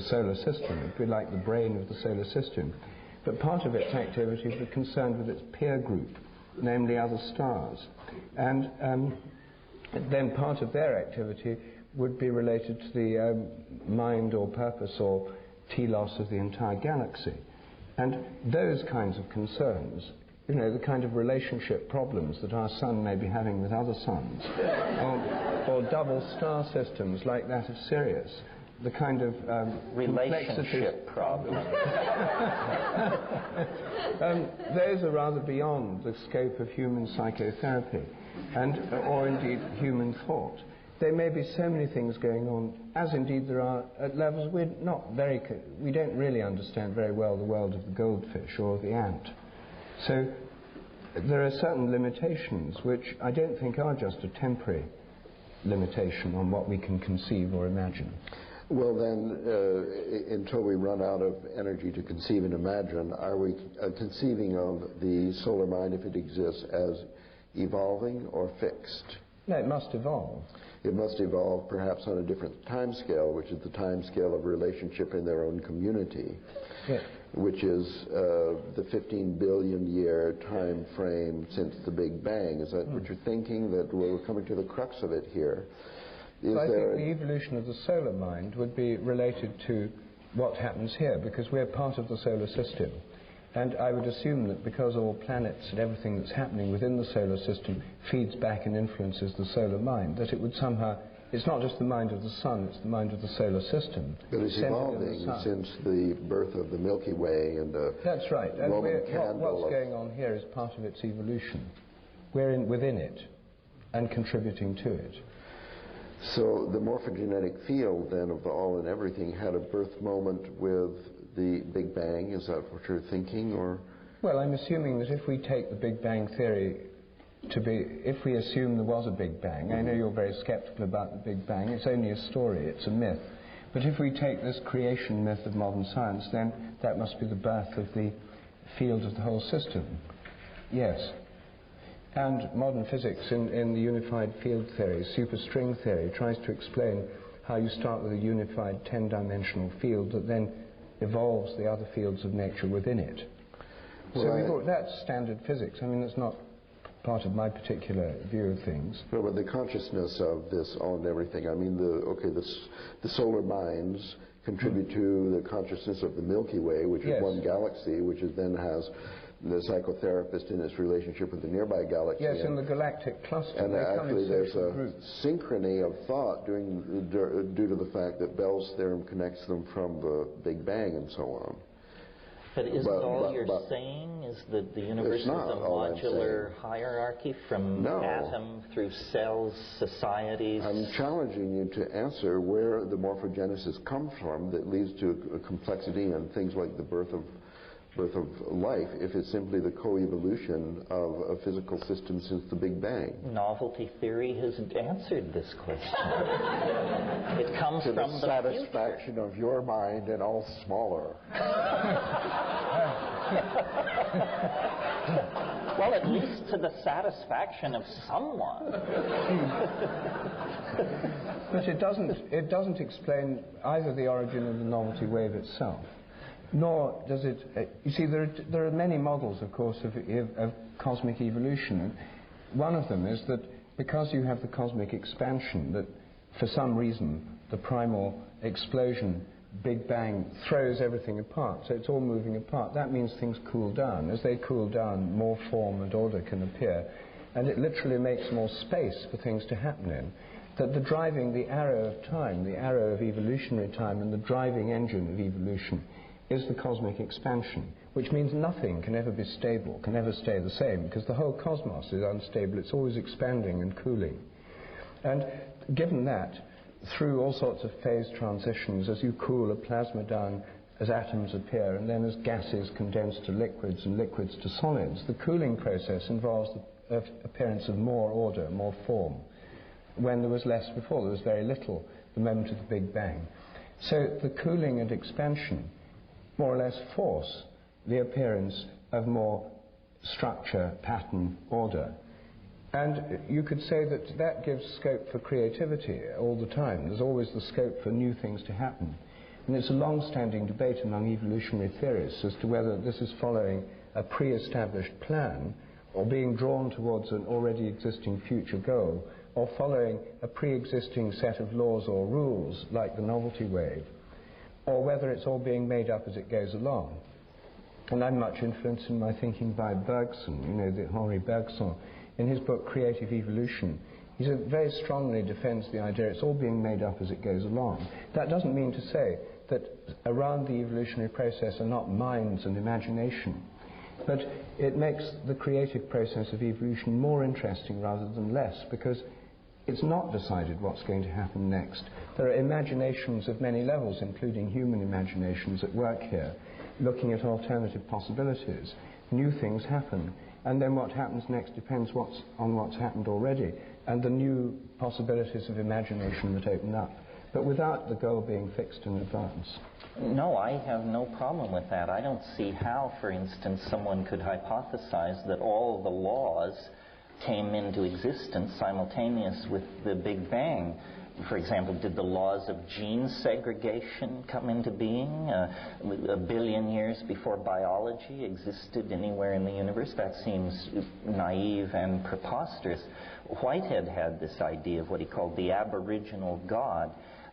solar system. It would be like the brain of the solar system. But part of its activity would be concerned with its peer group, namely other stars. And then part of their activity would be related to the mind or purpose or telos of the entire galaxy. And those kinds of concerns, you know, the kind of relationship problems that our sun may be having with other suns, or double star systems like that of Sirius, the kind of relationship problem. Those are rather beyond the scope of human psychotherapy, or indeed human thought. There may be so many things going on, as indeed there are at levels we don't really understand very well the world of the goldfish or the ant. So there are certain limitations which I don't think are just a temporary limitation on what we can conceive or imagine. Well then, until we run out of energy to conceive and imagine, are we conceiving of the solar mind, if it exists, as evolving or fixed? No, it must evolve. It must evolve perhaps on a different time scale, which is the time scale of relationship in their own community, yes. Which is the 15 billion year time frame since the Big Bang. Is that what you're thinking, that we're coming to the crux of it here? So I think the evolution of the solar mind would be related to what happens here, because we're part of the solar system. And I would assume that because all planets and everything that's happening within the solar system feeds back and influences the solar mind, that it would somehow, it's not just the mind of the sun, it's the mind of the solar system. But it's evolving since the birth of the Milky Way and the That's right. And Roman candle. What's going on here is part of its evolution. We're within it and contributing to it. So the morphogenetic field then of the all and everything had a birth moment with the Big Bang. Is that what you're thinking, or? Well, I'm assuming that if we take the Big Bang theory to be, if we assume there was a Big Bang, I know you're very skeptical about the Big Bang, it's only a story, it's a myth. But if we take this creation myth of modern science, then that must be the birth of the field of the whole system. Yes. And modern physics in the unified field theory, superstring theory, tries to explain how you start with a unified 10-dimensional field that then evolves the other fields of nature within it. So that's standard physics. I mean, that's not part of my particular view of things. No, but the consciousness of this all and everything, I mean, the solar minds contribute to the consciousness of the Milky Way, which is one galaxy, which then has the psychotherapist in its relationship with the nearby galaxy. Yes, in the galactic cluster. And actually there's a synchrony of thought due to the fact that Bell's theorem connects them from the Big Bang and so on. But isn't all you're saying is that the universe is a modular hierarchy from atom through cells, societies? I'm challenging you to answer where the morphogenesis comes from that leads to a complexity and things like the birth of life, if it's simply the co-evolution of a physical system since the Big Bang. Novelty theory has answered this question. It comes to from the satisfaction of your mind and all smaller. Well, at least to the satisfaction of someone. But it doesn't explain either the origin of the novelty wave itself, nor does it... you see, there are many models, of course, of cosmic evolution. And one of them is that because you have the cosmic expansion, that for some reason the primal explosion, Big Bang, throws everything apart, so it's all moving apart. That means things cool down. As they cool down, more form and order can appear, and it literally makes more space for things to happen in. That the arrow of time, the arrow of evolutionary time, and the driving engine of evolution is the cosmic expansion, which means nothing can ever be stable, can ever stay the same, because the whole cosmos is unstable. It's always expanding and cooling. And given that, through all sorts of phase transitions, as you cool a plasma down, as atoms appear, and then as gases condense to liquids and liquids to solids, the cooling process involves the appearance of more order, more form. When there was less before, there was very little, the moment of the Big Bang. So the cooling and expansion more or less force the appearance of more structure, pattern, order. And you could say that that gives scope for creativity all the time. There's always the scope for new things to happen. And it's a long-standing debate among evolutionary theorists as to whether this is following a pre-established plan or being drawn towards an already existing future goal, or following a pre-existing set of laws or rules like the novelty wave, or whether it's all being made up as it goes along. And I'm much influenced in my thinking by Bergson, the Henri Bergson. In his book Creative Evolution, He very strongly defends the idea it's all being made up as it goes along. That doesn't mean to say that around the evolutionary process are not minds and imagination, but it makes the creative process of evolution more interesting rather than less, because it's not decided what's going to happen next. There are imaginations of many levels, including human imaginations, at work here, looking at alternative possibilities. New things happen, and then what happens next depends on what's happened already, and the new possibilities of imagination that open up, but without the goal being fixed in advance. No, I have no problem with that. I don't see how, for instance, someone could hypothesize that all the laws came into existence simultaneous with the Big Bang. For example, did the laws of gene segregation come into being a billion years before biology existed anywhere in the universe? That seems naive and preposterous. Whitehead had this idea of what he called the aboriginal God.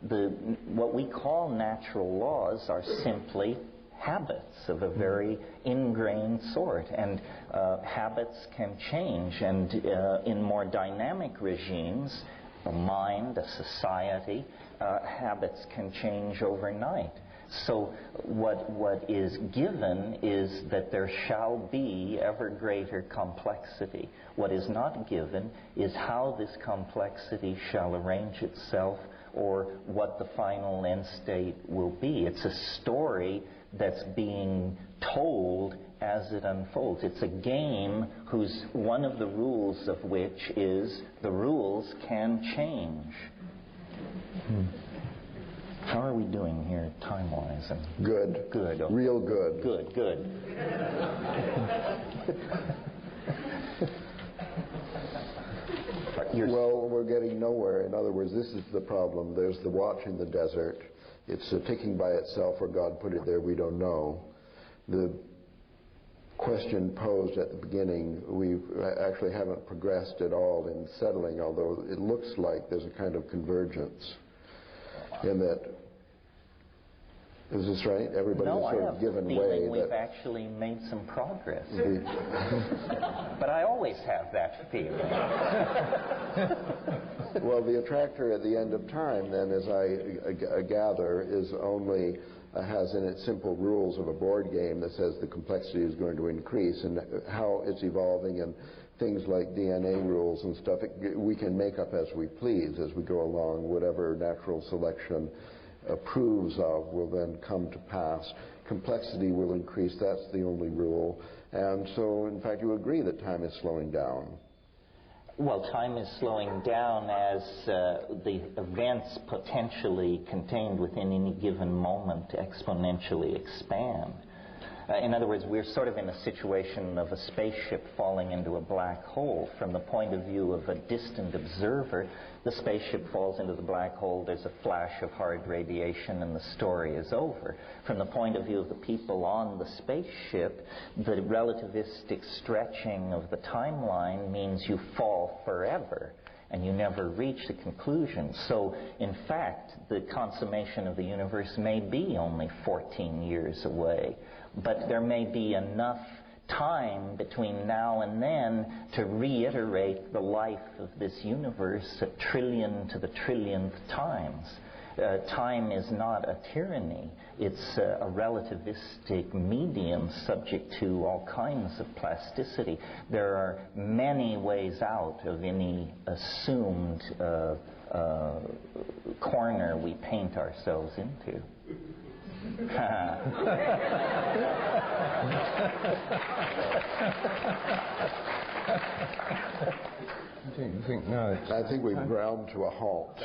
What we call natural laws are simply habits of a very ingrained sort, and habits can change, and in more dynamic regimes, a mind, a society, habits can change overnight. So what is given is that there shall be ever greater complexity. What is not given is how this complexity shall arrange itself, or what the final end state will be. It's a story that's being told as it unfolds. It's a game whose one of the rules of which is the rules can change. How are we doing here time-wise? Good. Good. Okay. Real good. Good. Well, we're getting nowhere. In other words, this is the problem. There's the watch in the desert. It's ticking by itself, or God put it there, we don't know. The question posed at the beginning, we actually haven't progressed at all in settling, although it looks like there's a kind of convergence in that. Is this right? Everybody's sort of given way. We've actually made some progress. But I always have that feeling. Well, the attractor at the end of time, then, as I gather, is only has in it simple rules of a board game that says the complexity is going to increase, and how it's evolving, and things like DNA rules and stuff, we can make up as we please as we go along. Whatever natural selection approves of will then come to pass. Complexity will increase, that's the only rule. And so, in fact, you agree that time is slowing down. Well, time is slowing down as the events potentially contained within any given moment exponentially expand. In other words, we're sort of in a situation of a spaceship falling into a black hole. From the point of view of a distant observer, the spaceship falls into the black hole, there's a flash of hard radiation, and the story is over. From the point of view of the people on the spaceship, the relativistic stretching of the timeline means you fall forever, and you never reach the conclusion. So, in fact, the consummation of the universe may be only 14 years away. But there may be enough time between now and then to reiterate the life of this universe a trillion to the trillionth times. Time is not a tyranny. It's a relativistic medium subject to all kinds of plasticity. There are many ways out of any assumed corner we paint ourselves into. I think we've ground to a halt.